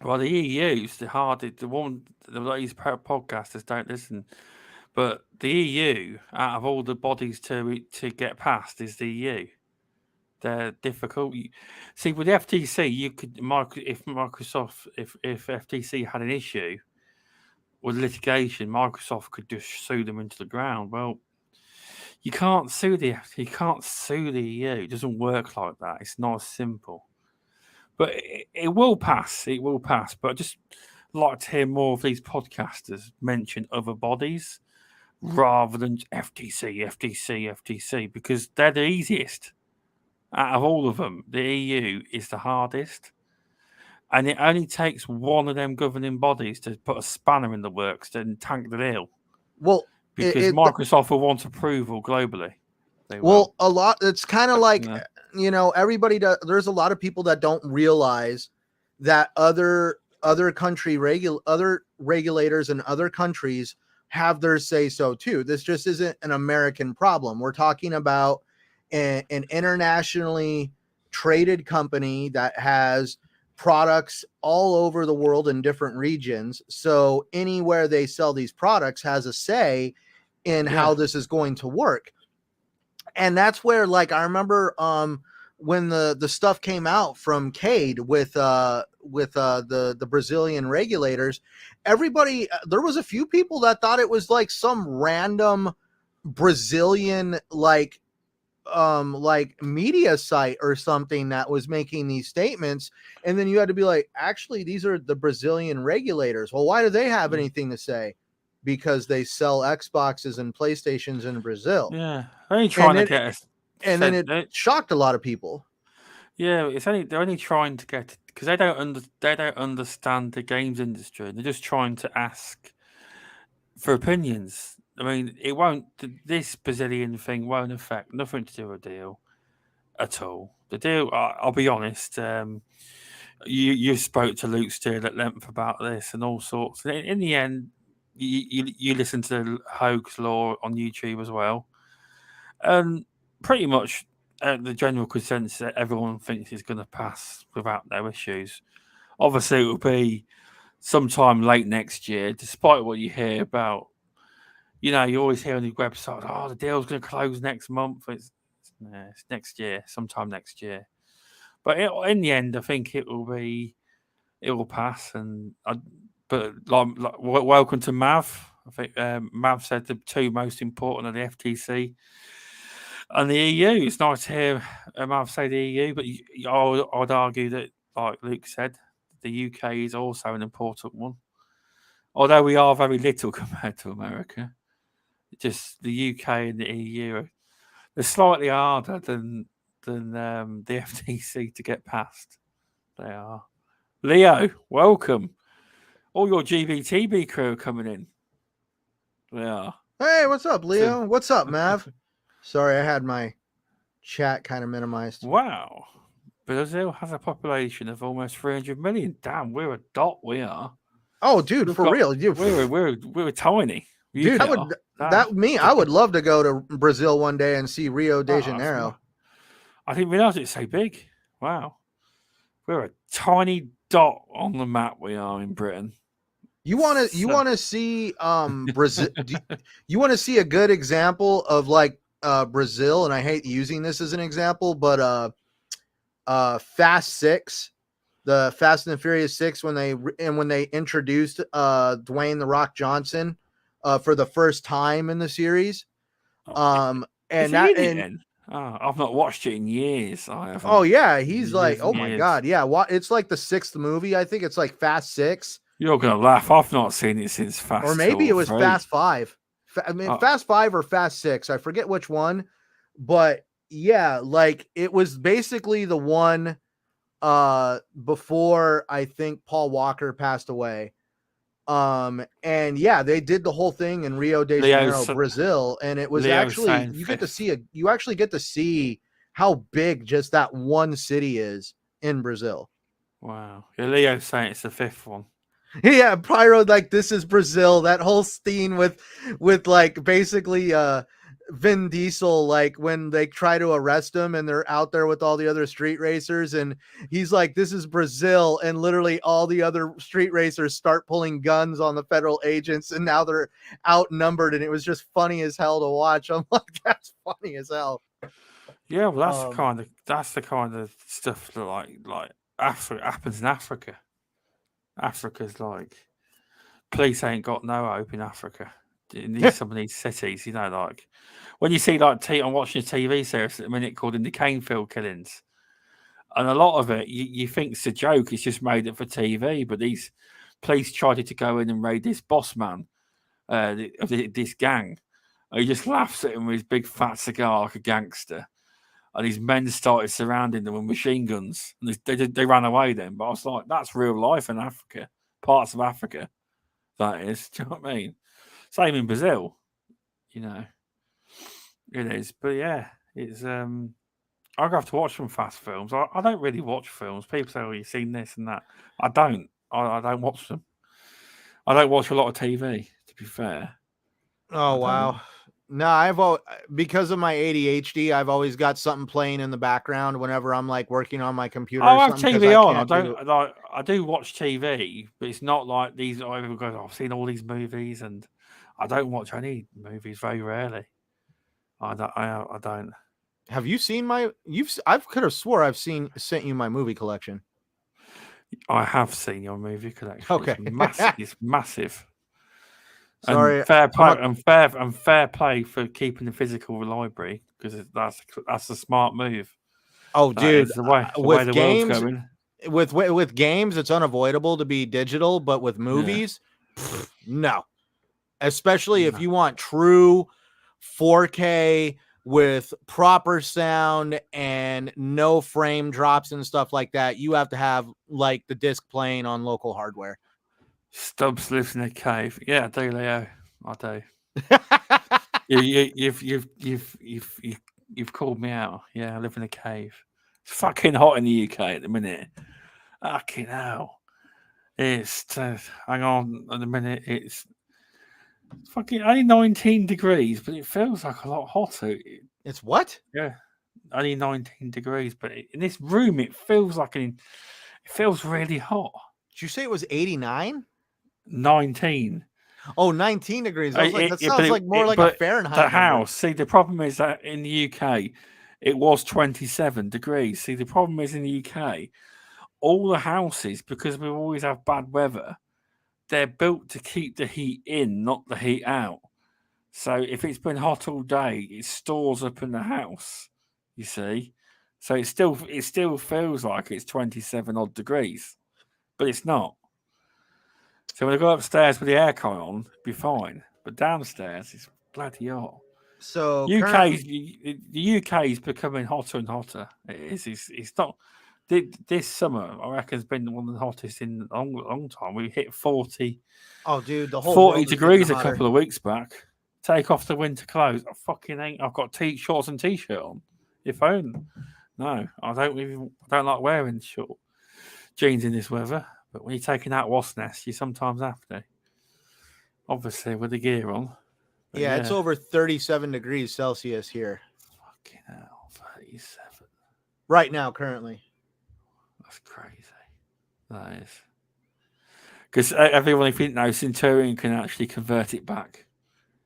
Speaker 3: Well, the EU's the one. These podcasters don't listen, but the EU, out of all the bodies to get past, is the EU. They're difficult. See, with the FTC, if FTC had an issue with litigation, Microsoft could just sue them into the ground. Well, you can't sue the EU. It doesn't work like that. It's not as simple. But it will pass. It will pass. But I just like to hear more of these podcasters mention other bodies rather than FTC, because they're the easiest. Out of all of them, the EU is the hardest. And it only takes one of them governing bodies to put a spanner in the works to tank the deal.
Speaker 2: Well,
Speaker 3: because Microsoft will want approval globally.
Speaker 2: A lot. It's kind of like, everybody does. There's a lot of people that don't realize that other regulators in other countries have their say so too. This just isn't an American problem. We're talking about an internationally traded company that has products all over the world in different regions. So anywhere they sell these products has a say in how this is going to work. And that's where, like, I remember when the stuff came out from Cade with the Brazilian regulators, everybody, there was a few people that thought it was like some random Brazilian like media site or something that was making these statements. And then you had to be like, actually, these are the Brazilian regulators. Well, why do they have anything to say? Because they sell Xboxes and PlayStations in Brazil.
Speaker 3: Yeah, they're only trying to get us.
Speaker 2: And then it shocked a lot of people.
Speaker 3: Yeah, they're only trying to get, because they don't understand the games industry. They're just trying to ask for opinions. I mean, it won't. This Brazilian thing won't affect nothing to do with the deal at all. The deal. I'll be honest. You spoke to Luke Steele at length about this and all sorts. In the end, you listen to Hoag's Law on YouTube as well, and pretty much the general consensus that everyone thinks is going to pass without no issues. Obviously, it will be sometime late next year, despite what you hear about. You know, you always hear on the website, "Oh, the deal's going to close next month." It's next year, sometime next year. But in the end, I think it will pass. Welcome to Mav. I think Mav said the two most important are the FTC and the EU. It's nice to hear Mav say the EU, but I'd argue that, like Luke said, the UK is also an important one. Although we are very little compared to America, just the UK and the EU are slightly harder than the FTC to get past. They are. Leo, welcome. All your GBTB crew are coming in. They are.
Speaker 2: Hey, what's up, Leo? What's up, Mav? Sorry, I had my chat kind of minimized.
Speaker 3: Wow. Brazil has a population of almost 300 million. Damn, we're a dot, we are.
Speaker 2: Oh, dude, for real.
Speaker 3: We're tiny.
Speaker 2: Dude, I would love to go to Brazil one day and see Rio de Janeiro.
Speaker 3: I didn't realize it's so big. Wow. We're a tiny dot on the map, we are in Britain.
Speaker 2: You want to see Brazil? You want to see a good example of like Brazil? And I hate using this as an example, but Fast 6, the Fast and the Furious 6, when they introduced Dwayne "The Rock" Johnson for the first time in the series.
Speaker 3: I've not watched it in years.
Speaker 2: Oh yeah, he's like, oh my god, yeah. It's like the 6th movie. I think it's like Fast 6.
Speaker 3: You're gonna laugh. I've not seen it since Fast.
Speaker 2: Or maybe it was
Speaker 3: 3.
Speaker 2: Fast 5. I mean, Fast 5 or Fast 6. I forget which one, but yeah, like it was basically the one before I think Paul Walker passed away. And yeah, they did the whole thing in Rio de Janeiro, Brazil, and it was actually you actually get to see how big just that one city is in Brazil.
Speaker 3: Wow. Yeah, Leo's saying it's the 5th one.
Speaker 2: Yeah, Pyro, like this is Brazil. That whole scene with like basically Vin Diesel, like when they try to arrest him and they're out there with all the other street racers, and he's like, this is Brazil, and literally all the other street racers start pulling guns on the federal agents, and now they're outnumbered, and it was just funny as hell to watch. I'm like, that's funny as hell.
Speaker 3: Yeah, well, that's the kind of stuff that like Africa happens in Africa. Africa's like, police ain't got no hope in Africa. In some of these cities, you know, like when you see like I'm watching a TV series at the minute called "In the Canefield Killings," and a lot of it you think it's a joke, it's just made up for TV. But these police tried to go in and raid this boss man of this gang. And he just laughs at him with his big fat cigar like a gangster. And his men started surrounding them with machine guns. And they ran away then. But I was like, that's real life in Africa. Parts of Africa, that is. Do you know what I mean? Same in Brazil. You know. It is. But yeah, it's... I'll have to watch some fast films. I don't really watch films. People say, oh, you've seen this and that. I don't. I don't watch them. I don't watch a lot of TV, to be fair.
Speaker 2: Oh, wow. No, because of my ADHD, I've always got something playing in the background whenever I'm like working on my computer.
Speaker 3: I have
Speaker 2: something, 'cause
Speaker 3: TV on. I do watch TV, but it's not like these. I've seen all these movies, and I don't watch any movies very rarely. I don't.
Speaker 2: Have you seen my? I could have swore I've sent you my movie collection.
Speaker 3: I have seen your movie collection.
Speaker 2: Okay.
Speaker 3: It's massive. It's massive.
Speaker 2: Sorry,
Speaker 3: and fair play, and fair play for keeping the physical library, because that's a smart move.
Speaker 2: Oh, dude,
Speaker 3: the way
Speaker 2: with
Speaker 3: the
Speaker 2: games,
Speaker 3: world's going.
Speaker 2: With games, it's unavoidable to be digital, but with movies, no. Especially if you want true 4K with proper sound and no frame drops and stuff like that, you have to have like the disc playing on local hardware.
Speaker 3: Stubbs lives in a cave. Yeah, I do, Leo. I do. You've called me out. Yeah, I live in a cave. It's fucking hot in the UK at the minute. Fucking hell. It's hang on a minute. It's fucking only 19 degrees, but it feels like a lot hotter.
Speaker 2: It's what?
Speaker 3: Yeah, only 19 degrees, but in this room it feels like it feels really hot.
Speaker 2: Did you say it was 89?
Speaker 3: 19.
Speaker 2: Oh, 19 degrees. I was like, that sounds like more like a Fahrenheit.
Speaker 3: The house. See, the problem is that in the UK, it was 27 degrees. See, the problem is in the UK, all the houses, because we always have bad weather, they're built to keep the heat in, not the heat out. So if it's been hot all day, it stores up in the house, you see. So it still feels like it's 27 odd degrees, but it's not. So when I go upstairs with the aircon on, it'll be fine. But downstairs, it's bloody hot.
Speaker 2: So
Speaker 3: the UK is becoming hotter and hotter. It is. It's not. This summer, I reckon, has been one of the hottest in a long time. We hit 40.
Speaker 2: Oh, dude, the whole
Speaker 3: 40 degrees a couple of weeks back. Take off the winter clothes. I fucking ain't. I've got shorts and t-shirt on. If only. No, I don't like wearing short jeans in this weather. But when you're taking out wasp nest, you sometimes have to. Obviously, with the gear on.
Speaker 2: Yeah, it's over 37 degrees Celsius here.
Speaker 3: Fucking hell, 37.
Speaker 2: Right now, currently.
Speaker 3: That's crazy. That is. Because everyone, if you didn't know, Centurion can actually convert it back.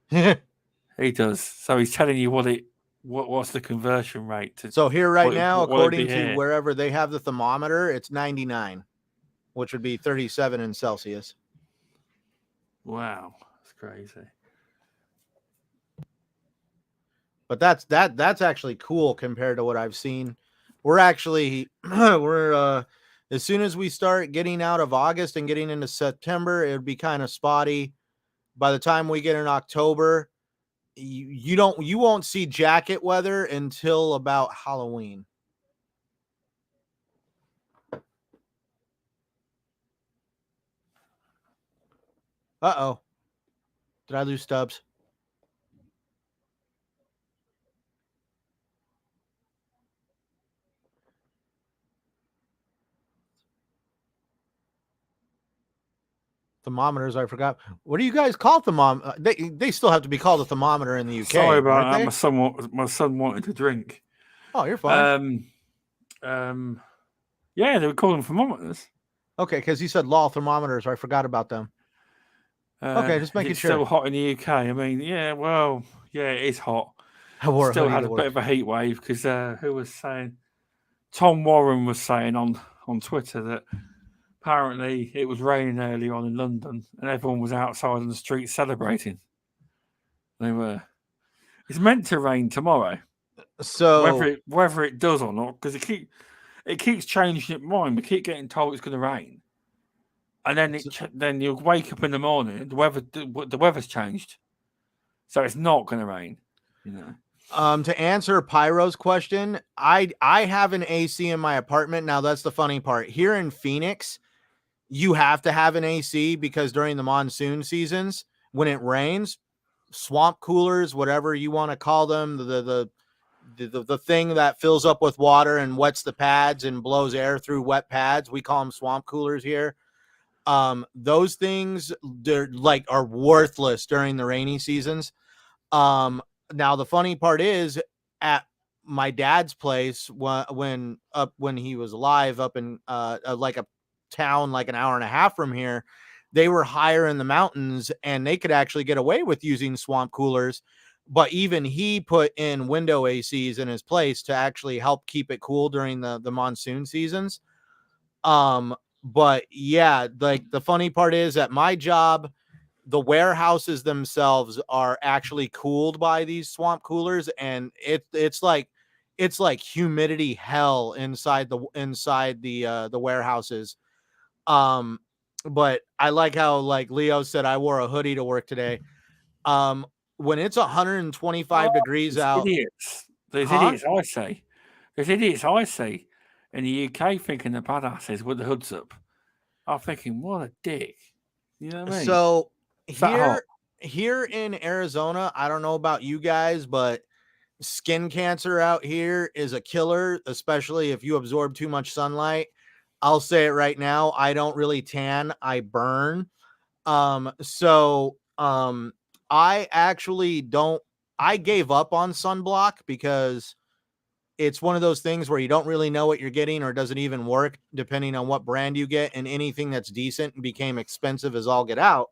Speaker 3: He does. So he's telling you what's the conversion rate.
Speaker 2: So here right now, according to wherever they have the thermometer, it's 99, which would be 37 in Celsius.
Speaker 3: Wow, that's crazy.
Speaker 2: But that's actually cool compared to what I've seen. We're actually as soon as we start getting out of August and getting into September, it would be kind of spotty. By the time we get in October, you won't see jacket weather until about Halloween. Uh-oh. Did I lose Stubbs? Thermometers, I forgot. What do you guys call thermometer? They still have to be called a thermometer in the UK.
Speaker 3: Sorry about that. My son wanted to drink.
Speaker 2: Oh, you're fine.
Speaker 3: Yeah, they would call them thermometers.
Speaker 2: Okay, because he said law thermometers. I forgot about them. Okay, just making sure.
Speaker 3: It's still hot in the UK. I mean, it is hot. Still had a bit of a heat wave because who was saying? Tom Warren was saying on Twitter that apparently it was raining early on in London and everyone was outside on the street celebrating. They were. It's meant to rain tomorrow.
Speaker 2: So
Speaker 3: whether it does or not, because it keeps changing its mind. We keep getting told it's going to rain, and then you'll wake up in the morning. The weather's changed, so it's not going to rain. You know.
Speaker 2: To answer Pyro's question, I have an AC in my apartment. Now that's the funny part. Here in Phoenix, you have to have an AC because during the monsoon seasons, when it rains, swamp coolers, whatever you want to call them, the thing that fills up with water and wets the pads and blows air through wet pads, we call them swamp coolers here. Those things are worthless during the rainy seasons. now the funny part is at my dad's place when he was alive up in like a town like an hour and a half from here, they were higher in the mountains and they could actually get away with using swamp coolers. But even he put in window ACs in his place to actually help keep it cool during the monsoon seasons. But yeah, like the funny part is at my job, the warehouses themselves are actually cooled by these swamp coolers, and it's like humidity hell inside the warehouses. But I like how, like Leo said, I wore a hoodie to work today. When it's 125 degrees out,
Speaker 3: idiots. There's
Speaker 2: Huh?
Speaker 3: idiots I see. There's idiots I see in the UK thinking the badasses with the hoods up. I'm thinking, what a dick. You know what I mean?
Speaker 2: so
Speaker 3: that hot?
Speaker 2: here in Arizona, I don't know about you guys, but skin cancer out here is a killer, especially if you absorb too much sunlight. I'll say it right now, I don't really tan, I burn. I actually don't I gave up on sunblock because it's one of those things where you don't really know what you're getting, or does it even work depending on what brand you get, and anything that's decent became expensive as all get out.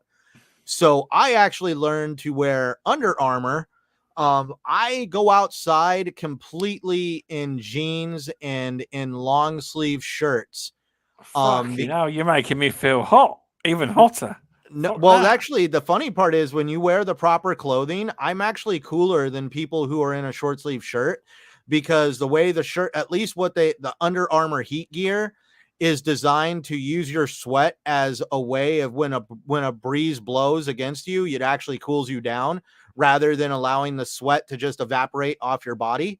Speaker 2: So I actually learned to wear Under Armour. I go outside completely in jeans and in long sleeve shirts.
Speaker 3: Fucking hell, you're making me feel hot, even hotter.
Speaker 2: No,
Speaker 3: Fuck
Speaker 2: well,
Speaker 3: that.
Speaker 2: actually, the funny part is when you wear the proper clothing, I'm actually cooler than people who are in a short sleeve shirt, because the way the shirt, at least the Under Armour heat gear is designed to use your sweat as a way of when a breeze blows against you, it actually cools you down rather than allowing the sweat to just evaporate off your body.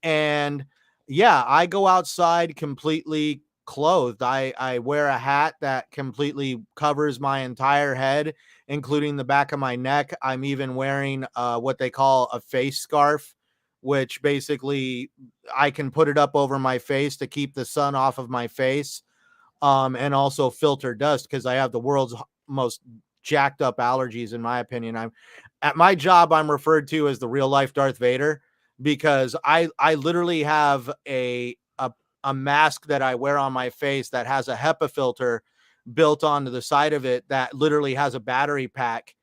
Speaker 2: And yeah, I go outside completely clothed. I wear a hat that completely covers my entire head, including the back of my neck. I'm even wearing what they call a face scarf, which basically I can put it up over my face to keep the sun off of my face, and also filter dust, because I have the world's most jacked up allergies, in my opinion. I'm at my job, I'm referred to as the real life Darth Vader, because I literally have a mask that I wear on my face that has a HEPA filter built onto the side of it that literally has a battery pack.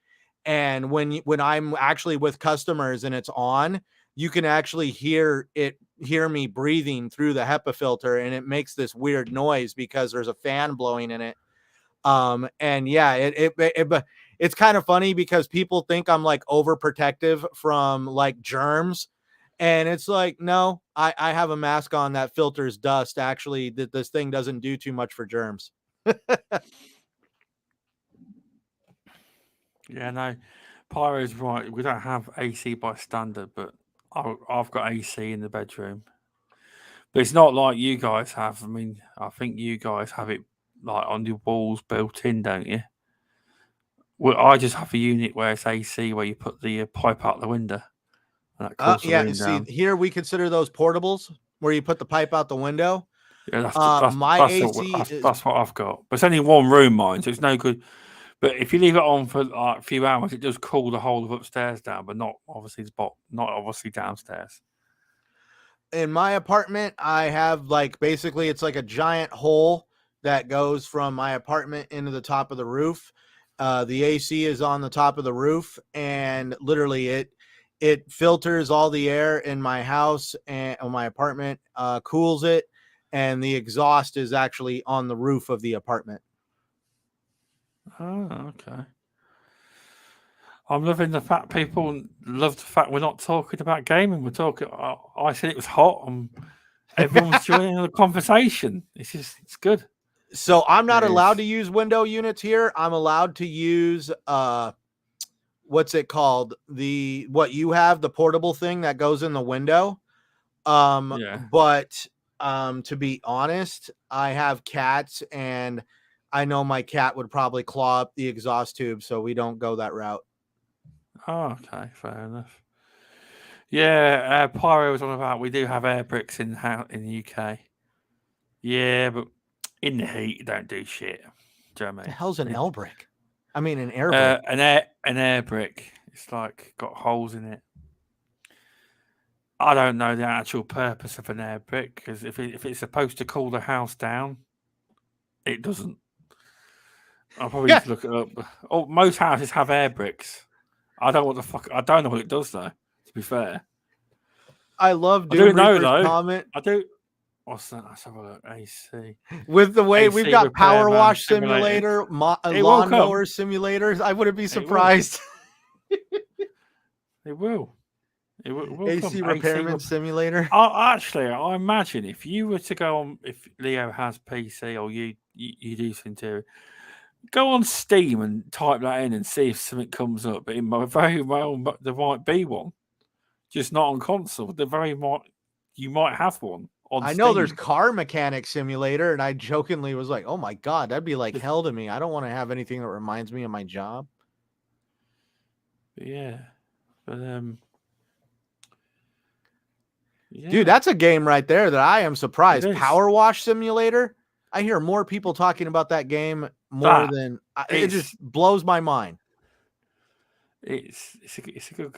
Speaker 2: And when I'm actually with customers and it's on, you can actually hear me breathing through the HEPA filter, and it makes this weird noise because there's a fan blowing in it. And yeah, it's kind of funny because people think I'm like overprotective from like germs. And it's like, no, I have a mask on that filters dust. Actually, this thing doesn't do too much for germs.
Speaker 3: Yeah, no, Pyro's right. We don't have AC by standard, but I've got AC in the bedroom. But it's not like you guys have. I mean, I think you guys have it like on your walls built in, don't you? Well, I just have a unit where it's AC, where you put the pipe out the window, and that cools the
Speaker 2: Yeah,
Speaker 3: room
Speaker 2: see,
Speaker 3: down.
Speaker 2: here we consider those portables where you put the pipe out the window.
Speaker 3: Yeah,
Speaker 2: My AC
Speaker 3: that's what I've got. But it's only one room, mine, so it's no good. But if you leave it on for like a few hours, it does cool the whole of upstairs down, but not obviously not obviously downstairs.
Speaker 2: in my apartment, I have like basically it's like a giant hole that goes from my apartment into the top of the roof. The AC is on the top of the roof, and literally it filters all the air in my house and my apartment, cools it, and the exhaust is actually on the roof of the apartment.
Speaker 3: Oh, okay. I'm loving the fact people love the fact we're not talking about gaming. We're talking. I said it was hot, and everyone's joining the conversation. It's good.
Speaker 2: So I'm not
Speaker 3: It
Speaker 2: allowed
Speaker 3: is.
Speaker 2: to use window units here. I'm allowed to use what's it called? What you have, the portable thing that goes in the window.
Speaker 3: Yeah.
Speaker 2: But to be honest, I have cats, and I know my cat would probably claw up the exhaust tube, so we don't go that route.
Speaker 3: Oh, okay, fair enough. Yeah, Pyro was on about we do have air bricks in the UK. Yeah, but in the heat, you don't do shit. Do you know what I
Speaker 2: The
Speaker 3: mean?
Speaker 2: hell's an L brick? I mean, an air brick.
Speaker 3: An air brick. It's like got holes in it. I don't know the actual purpose of an air brick, because if it's supposed to cool the house down, it doesn't. I'll probably need to look it up. Oh, most houses have air bricks. I don't know what it does though. To be fair,
Speaker 2: I love
Speaker 3: I do
Speaker 2: Doom
Speaker 3: know
Speaker 2: Reaper's
Speaker 3: though.
Speaker 2: comment
Speaker 3: I do. What's that? Let's have a look. AC.
Speaker 2: with the way
Speaker 3: AC
Speaker 2: we've got Power
Speaker 3: repairman
Speaker 2: Wash
Speaker 3: simulator.
Speaker 2: Simulator,
Speaker 3: It will come.
Speaker 2: lawnmower simulators. I wouldn't be surprised.
Speaker 3: It will. It will
Speaker 2: AC
Speaker 3: come.
Speaker 2: Repairman Simulator.
Speaker 3: I imagine if you were to go on, if Leo has PC or you do something to, go on Steam and type that in and see if something comes up. But it might very well there might be one, just not on console. You might have one on.
Speaker 2: I
Speaker 3: Steam.
Speaker 2: know there's Car Mechanic Simulator, and I jokingly was like, "Oh my god, that'd be like hell to me. I don't want to have anything that reminds me of my job."
Speaker 3: But yeah, yeah.
Speaker 2: Dude, that's a game right there that I am surprised.
Speaker 3: It is.
Speaker 2: Power Wash Simulator. I hear more people talking about that game more than it just blows my mind.
Speaker 3: It's a good.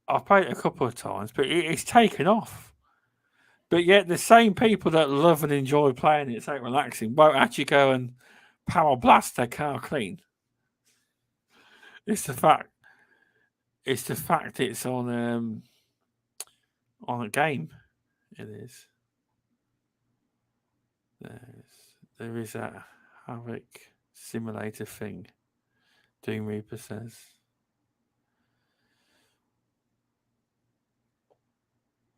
Speaker 3: I've played it a couple of times, but it's taken off. But yet the same people that love and enjoy playing it, so relaxing, won't actually go and power blast their car clean. It's the fact. It's on a game. It is. There is that Havoc simulator thing. Doom Reaper says.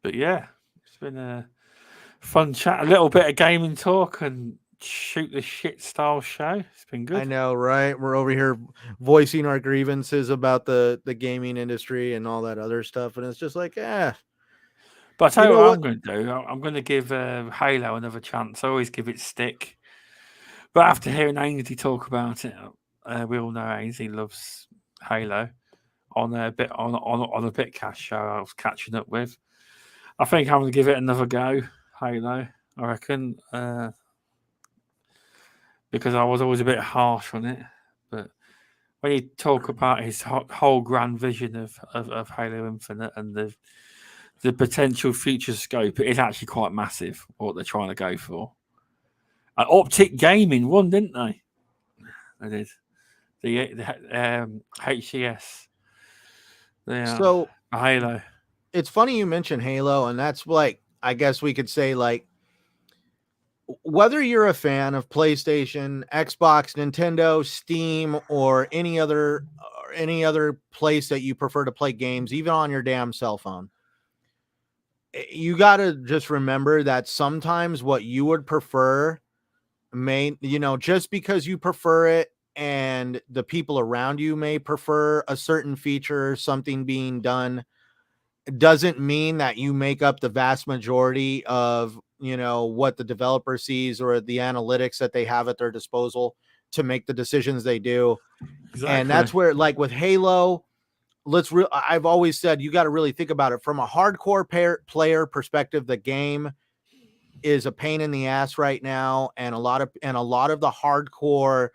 Speaker 3: But yeah, it's been a fun chat, a little bit of gaming talk and shoot the shit style show. It's been good.
Speaker 2: I know, right? We're over here voicing our grievances about the gaming industry and all that other stuff, and it's just like,
Speaker 3: But I tell you what I'm going to do. I'm going to give Halo another chance. I always give it stick. But after hearing Ainsley talk about it, we all know Ainsley loves Halo. On a Bitcast show I was catching up with, I think I'm going to give it another go. Halo, I reckon, because I was always a bit harsh on it. But when you talk about his whole grand vision of Halo Infinite and the potential future scope, it is actually quite massive what they're trying to go for. Optic Gaming won, didn't they? They did. The HCS.
Speaker 2: So
Speaker 3: Halo.
Speaker 2: It's funny you mentioned Halo, and that's like, I guess we could say, like, whether you're a fan of PlayStation, Xbox, Nintendo, Steam, or any other place that you prefer to play games, even on your damn cell phone, you got to just remember that sometimes what you would prefer may, just because you prefer it and the people around you may prefer a certain feature or something being done, doesn't mean that you make up the vast majority of, what the developer sees or the analytics that they have at their disposal to make the decisions they do. Exactly. And that's where, like with Halo, I've always said, you got to really think about it from a hardcore player perspective. The game is a pain in the ass right now. And a lot of the hardcore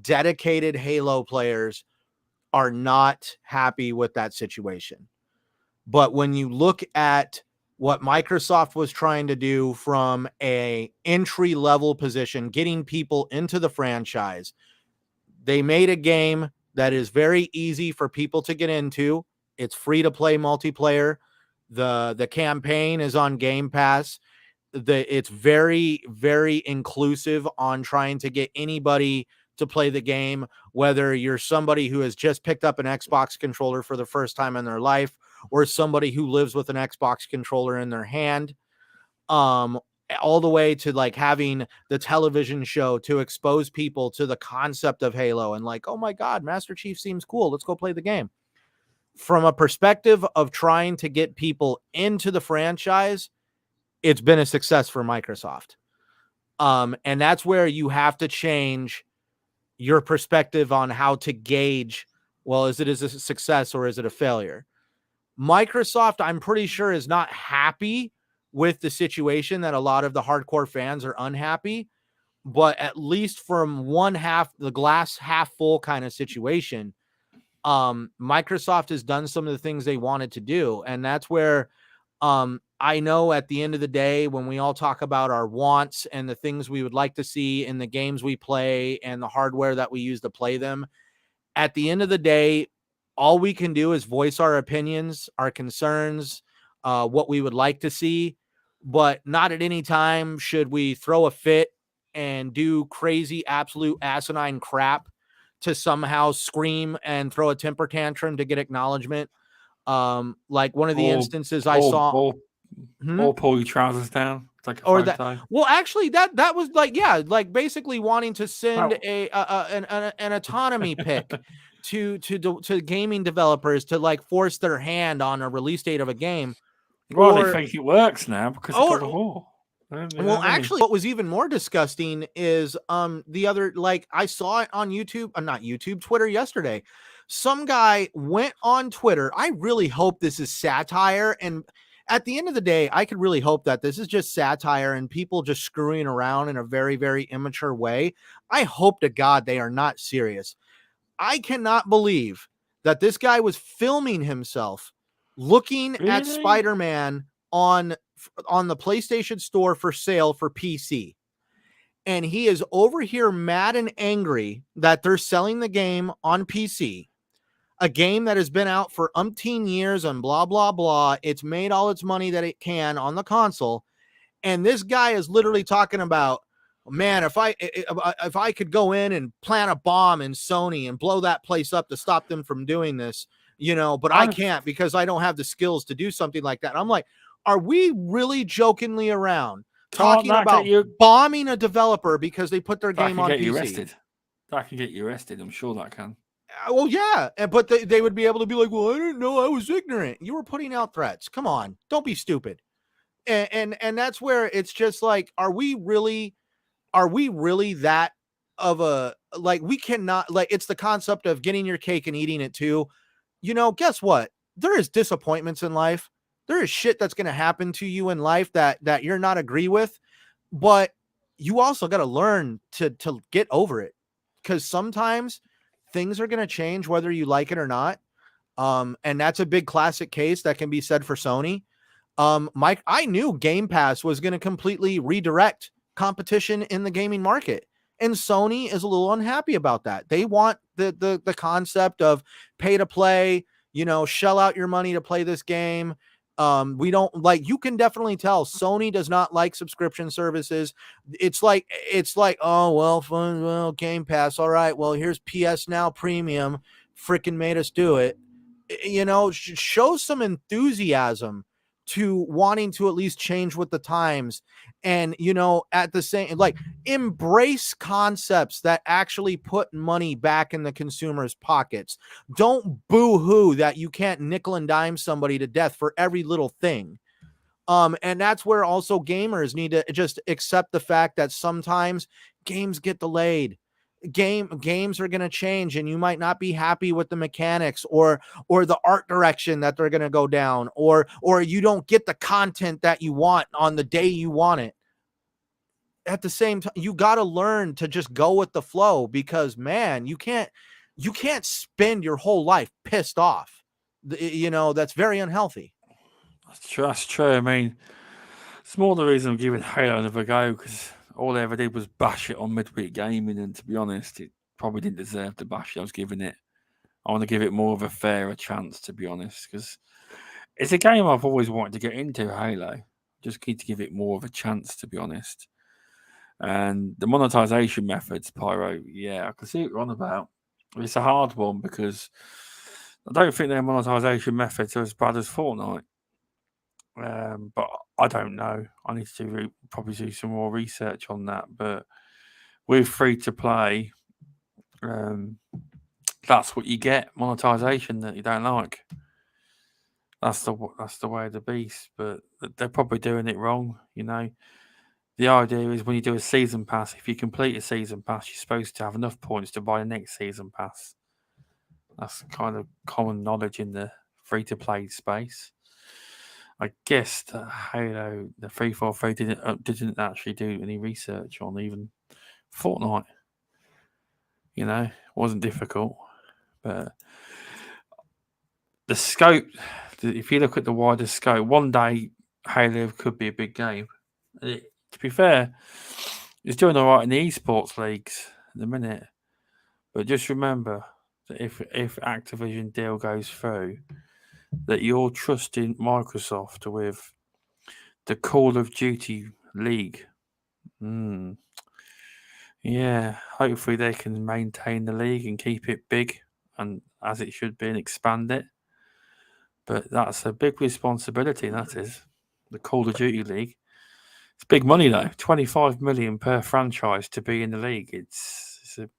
Speaker 2: dedicated Halo players are not happy with that situation. But when you look at what Microsoft was trying to do from a entry level position, getting people into the franchise, they made a game that is very easy for people to get into. It's free to play multiplayer. The campaign is on Game Pass. It's very, very inclusive on trying to get anybody to play the game, whether you're somebody who has just picked up an Xbox controller for the first time in their life, or somebody who lives with an Xbox controller in their hand, all the way to like having the television show to expose people to the concept of Halo and like, oh my God, Master Chief seems cool. Let's go play the game. From a perspective of trying to get people into the franchise, it's been a success for Microsoft. And that's where you have to change your perspective on how to gauge, well, is it a success or is it a failure? Microsoft, I'm pretty sure, is not happy with the situation, that a lot of the hardcore fans are unhappy, but at least from one half, the glass half full kind of situation, Microsoft has done some of the things they wanted to do. And that's where I know at the end of the day, when we all talk about our wants and the things we would like to see in the games we play and the hardware that we use to play them, at the end of the day, all we can do is voice our opinions, our concerns, what we would like to see, but not at any time should we throw a fit and do crazy, absolute asinine crap to somehow scream and throw a temper tantrum to get acknowledgement. Like one of the instances I saw,
Speaker 1: or pull your trousers down, take a
Speaker 2: or
Speaker 1: photo.
Speaker 2: that. Well, actually, that was like, yeah, like basically wanting to send an autonomy pick to gaming developers to like force their hand on a release date of a game.
Speaker 1: Well, they think it works now because of God of War.
Speaker 2: Well, actually, what was even more disgusting is the other, like I saw it on YouTube, not YouTube, Twitter yesterday. Some guy went on Twitter. I really hope this is satire, and at the end of the day, I could really hope that this is just satire and people just screwing around in a very, very immature way. I hope to God they are not serious. I cannot believe that this guy was filming himself looking at Spider-Man on the PlayStation Store for sale for PC. And he is over here mad and angry that they're selling the game on PC, a game that has been out for umpteen years and blah, blah, blah. It's made all its money that it can on the console. And this guy is literally talking about, man, if I could go in and plant a bomb in Sony and blow that place up to stop them from doing this, but I can't because I don't have the skills to do something like that. And I'm like, are we really jokingly around talking about bombing a developer because they put their game on PC?
Speaker 1: That can get you arrested. I'm sure that can.
Speaker 2: Well, yeah, but they would be able to be like, well, I didn't know, I was ignorant. You were putting out threats. Come on, don't be stupid. And that's where it's just like, are we really that of a, like, we cannot, like, it's the concept of getting your cake and eating it too. Guess what? There is disappointments in life. There is shit that's going to happen to you in life that you're not agree with, but you also got to learn to get over it, because sometimes things are going to change whether you like it or not. And that's a big classic case that can be said for Sony. Mike, I knew Game Pass was going to completely redirect competition in the gaming market, and Sony is a little unhappy about that. They want the concept of pay to play, shell out your money to play this game. We don't like, you can definitely tell Sony does not like subscription services. It's like, oh, well, fun, well, Game Pass. All right, well, here's PS Now Premium. Freaking made us do it. Show some enthusiasm to wanting to at least change with the times, and at the same, like, embrace concepts that actually put money back in the consumer's pockets. Don't boo-hoo that you can't nickel and dime somebody to death for every little thing. And that's where also gamers need to just accept the fact that sometimes games get delayed. Games are going to change, and you might not be happy with the mechanics or the art direction that they're going to go down, or you don't get the content that you want on the day you want it. At the same time, you got to learn to just go with the flow, because, man, you can't spend your whole life pissed off. That's very unhealthy.
Speaker 1: That's true. I mean, it's more the reason I'm giving Halo another go, because all I ever did was bash it on midweek gaming, and to be honest, it probably didn't deserve the bash I was giving it. I want to give it more of a fairer chance, to be honest, because it's a game I've always wanted to get into, Halo. Just need to give it more of a chance, to be honest. And the monetization methods, Pyro, yeah, I can see what you're on about. It's a hard one, because I don't think their monetization methods are as bad as Fortnite. But I don't know. I need to probably do some more research on that. But with free to play, that's what you get, monetization that you don't like. That's the way of the beast. But they're probably doing it wrong. The idea is when you do a season pass, if you complete a season pass, you're supposed to have enough points to buy the next season pass. That's kind of common knowledge in the free to play space. I guess that Halo, the 343 didn't actually do any research on even Fortnite. It wasn't difficult, but the scope
Speaker 3: if you look at the wider scope, one day Halo could be a big game. To be fair, it's doing all right in the esports leagues at the minute. But just remember that if Activision deal goes through, that you're trusting Microsoft with the Call of Duty League. Yeah, hopefully they can maintain the league and keep it big and as it should be and expand it. But that's a big responsibility, that is. The Call of Duty League. It's big money though, 25 million per franchise to be in the league. So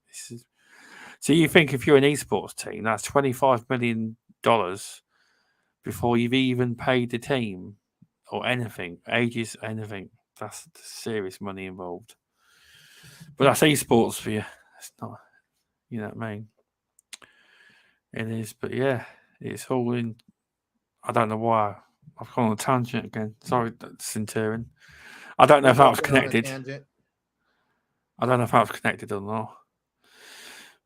Speaker 3: you think if you're an esports team, that's $25 million before you've even paid the team or anything, ages, anything. That's serious money involved. But that's esports for you. It's not, you know what I mean? It is, but yeah, it's all in. I don't know why. I've gone on a tangent again. Sorry, Centurion. I don't know if that was connected. I don't know if that was connected or not.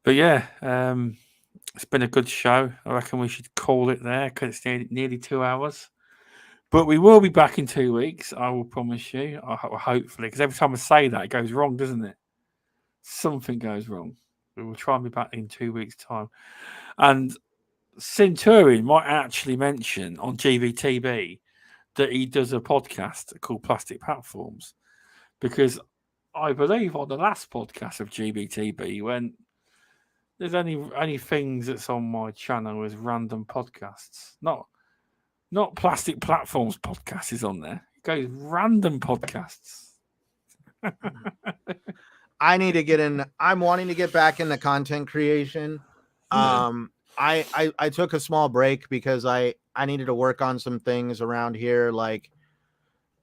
Speaker 3: But yeah, it's been a good show. I reckon we should call it there because it's nearly 2 hours. But we will be back in 2 weeks. I will promise you. Hopefully, because every time I say that, it goes wrong, doesn't it? Something goes wrong. We will try and be back in 2 weeks' time. And Centurion might actually mention on GVTB that he does a podcast called Plastic Platforms, because I believe on the last podcast of GBTB when there's only things that's on my channel is random podcasts, not Plastic Platforms podcast is on there. It goes random podcasts.
Speaker 2: I need to get in. I'm wanting to get back into content creation. I took a small break because I needed to work on some things around here. Like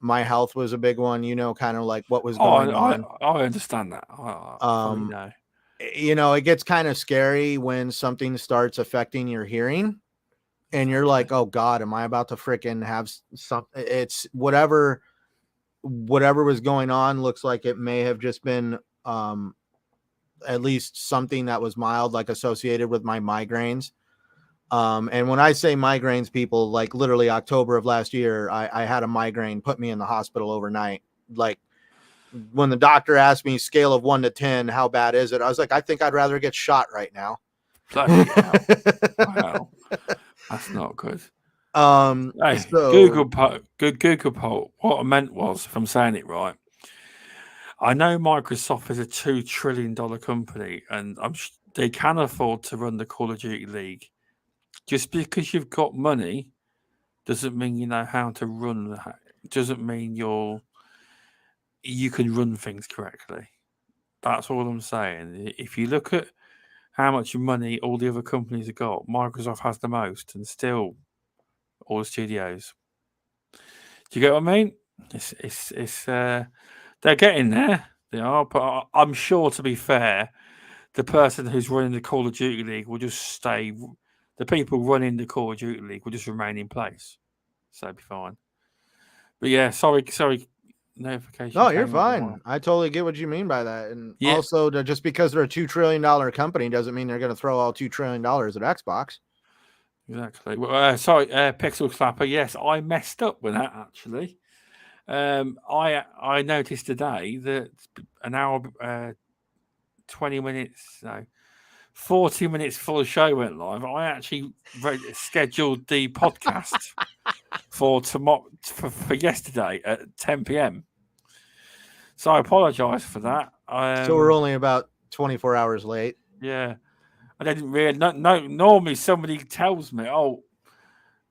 Speaker 2: my health was a big one, kind of like what was going on.
Speaker 3: I understand that.
Speaker 2: It gets kind of scary when something starts affecting your hearing and you're like, oh God, am I about to freaking have something? It's whatever was going on. Looks like it may have just been, at least something that was mild, like associated with my migraines. And when I say migraines, people, like literally October of last year, I had a migraine, put me in the hospital overnight. Like when the doctor asked me scale of 1 to 10, how bad is it? I was like, I think I'd rather get shot right now.
Speaker 3: Wow. That's not good. Hey, Google poll. What I meant was, if I'm saying it right, I know Microsoft is a $2 trillion company, and they can afford to run the Call of Duty League. Just because you've got money doesn't mean you know how to run. Doesn't mean you can run things correctly. That's all I'm saying. If you look at how much money all the other companies have got, Microsoft has the most, and still all the studios. Do you get what I mean? It's they're getting there. They are, but I'm sure, to be fair, the person who's running the Call of Duty League will just stay. The people running the Call of Duty League will just remain in place, so it'll be fine. But yeah, sorry. Notification.
Speaker 2: No, you're fine. I totally get what you mean by that. And also, just because they're a $2 trillion company doesn't mean they're going to throw all $2 trillion at Xbox.
Speaker 3: Exactly. Well, sorry, Pixel Clapper. Yes, I messed up with that actually. I noticed today that an hour, 20 minutes, no, 40 minutes before the show went live, I actually scheduled the podcast for tomorrow for yesterday at 10 p.m. So I apologise for that.
Speaker 2: So we're only about 24 hours late.
Speaker 3: Yeah. I didn't really no. Normally somebody tells me, "Oh,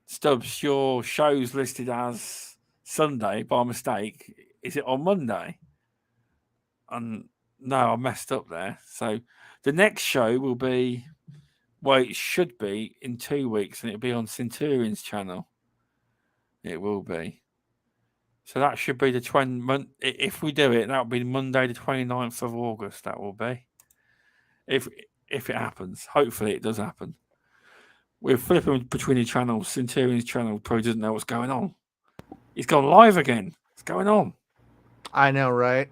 Speaker 3: Stubbs, your show's listed as Sunday by mistake. Is it on Monday?" And no, I messed up there. So the next show will be, well, it should be in 2 weeks, and it'll be on Centurion's channel. It will be. So that should be the 20. If we do it, that'll be Monday, the 29th of August. That will be. If it happens. Hopefully it does happen. We're flipping between the channels. Centurion's channel probably doesn't know what's going on. He's gone live again. What's going on?
Speaker 2: I know, right?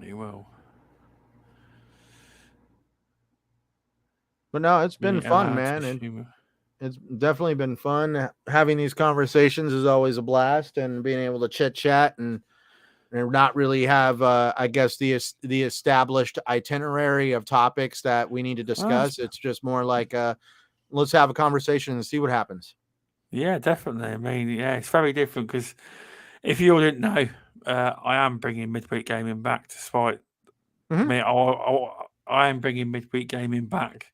Speaker 3: He will.
Speaker 2: But no, it's been fun, man. It's definitely been fun. Having these conversations is always a blast, and being able to chit chat and not really have, I guess, the established itinerary of topics that we need to discuss. It's just more like, let's have a conversation and see what happens.
Speaker 3: Yeah, definitely. I mean, yeah, it's very different because if you all didn't know, I am bringing midweek gaming back. Despite me, I am bringing midweek gaming back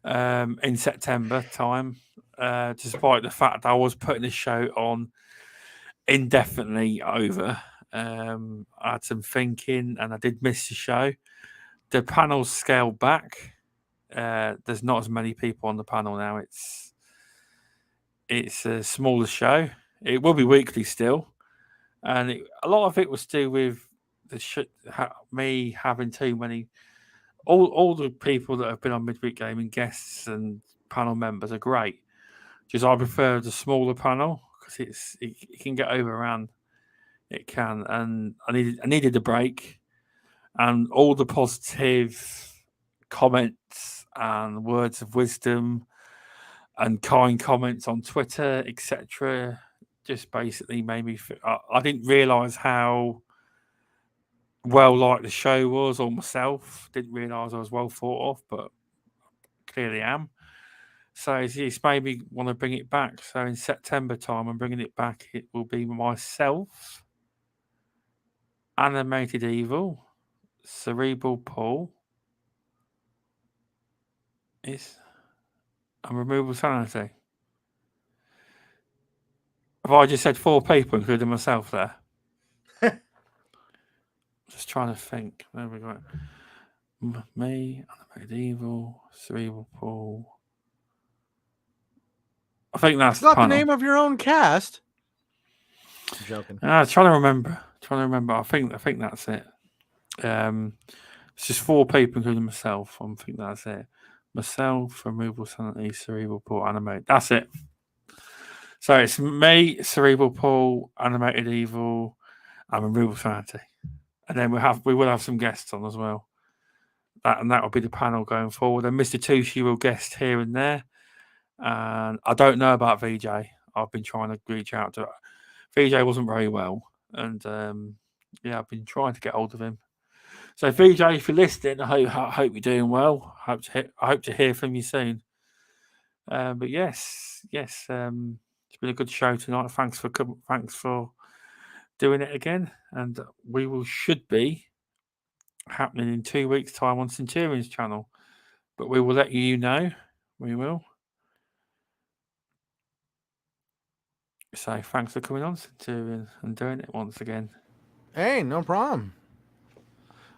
Speaker 3: in September time. Despite the fact I was putting the show on indefinitely over. I had some thinking and I did miss the show. The panel's scaled back. There's not as many people on the panel now. It's a smaller show. It will be weekly still, and a lot of it was to do with me having too many. All the people that have been on midweek gaming, guests and panel members are great. Just I prefer the smaller panel because it can get overrun. It can, and I needed a break, and all the positive comments and words of wisdom and kind comments on Twitter, etc., just basically made me. I didn't realise how well liked the show was, or myself didn't realise I was well thought of, but clearly am. So it's made me want to bring it back. So in September time, I'm bringing it back. It will be myself, Animated Evil, Cerebral Paul, and Removal Sanity. Have I just said 4 people, including myself there? Just trying to think. There we go. Me, Animated Evil, Cerebral Paul. I think that's
Speaker 2: not the name of your own cast. I'm joking.
Speaker 3: I'm trying to remember. I think that's it. It's just 4 people, including myself. I think that's it. Myself, Removal Sanity, Cerebral Paul, Animated. That's it. So it's me, Cerebral Paul, Animated Evil, and Removal Sanity. And then we will have some guests on as well. That will be the panel going forward. And Mr. Tucci will guest here and there. And I don't know about VJ. I've been trying to reach out to VJ. Wasn't very well, and I've been trying to get hold of him. So VJ, if you're listening, I hope you're doing well. I hope to hear from you soon. But yes, it's been a good show tonight. Thanks for doing it again, and should be happening in 2 weeks' time on Centurion's channel. But we will let you know. We will. So thanks for coming on, Centurion, and doing it once again.
Speaker 2: Hey, no problem.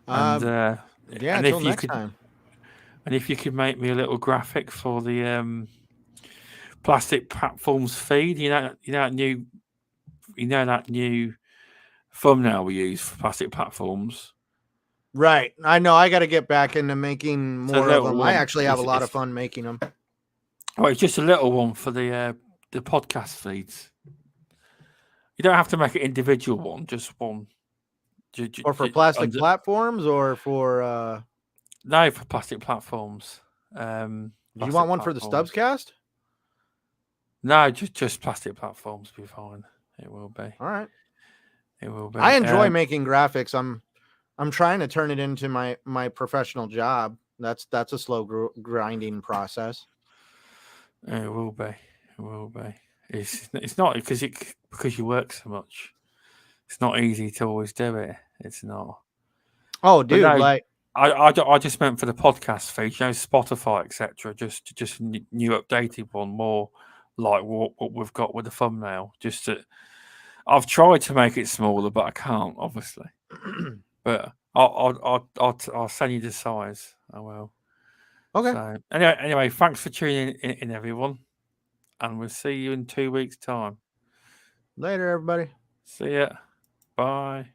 Speaker 3: And
Speaker 2: until next time.
Speaker 3: And if you could make me a little graphic for the Plastic Platforms feed, that new thumbnail we use for Plastic Platforms.
Speaker 2: Right. I know. I got to get back into making more of them. I actually have a lot of fun making them.
Speaker 3: Oh, it's just a little one for the podcast feeds. You don't have to make an individual one, just one.
Speaker 2: Or for plastic platforms, or for
Speaker 3: no, for Plastic Platforms.
Speaker 2: Do you want one for the Stubbscast?
Speaker 3: No, just Plastic Platforms will be fine. It will be.
Speaker 2: All right.
Speaker 3: It will be.
Speaker 2: I enjoy making graphics. I'm trying to turn it into my professional job. That's a slow grinding process.
Speaker 3: It will be. It will be. It's not because you work so much. It's not easy to always do it. It's not.
Speaker 2: Oh, dude! No,
Speaker 3: I just meant for the podcast feed, Spotify, etc. Just new updated one, more like what we've got with the thumbnail. I've tried to make it smaller, but I can't, obviously. But I'll send you the size. I will.
Speaker 2: Okay.
Speaker 3: So anyway, thanks for tuning in, everyone, and we'll see you in 2 weeks' time.
Speaker 2: Later, everybody.
Speaker 3: See ya. Bye.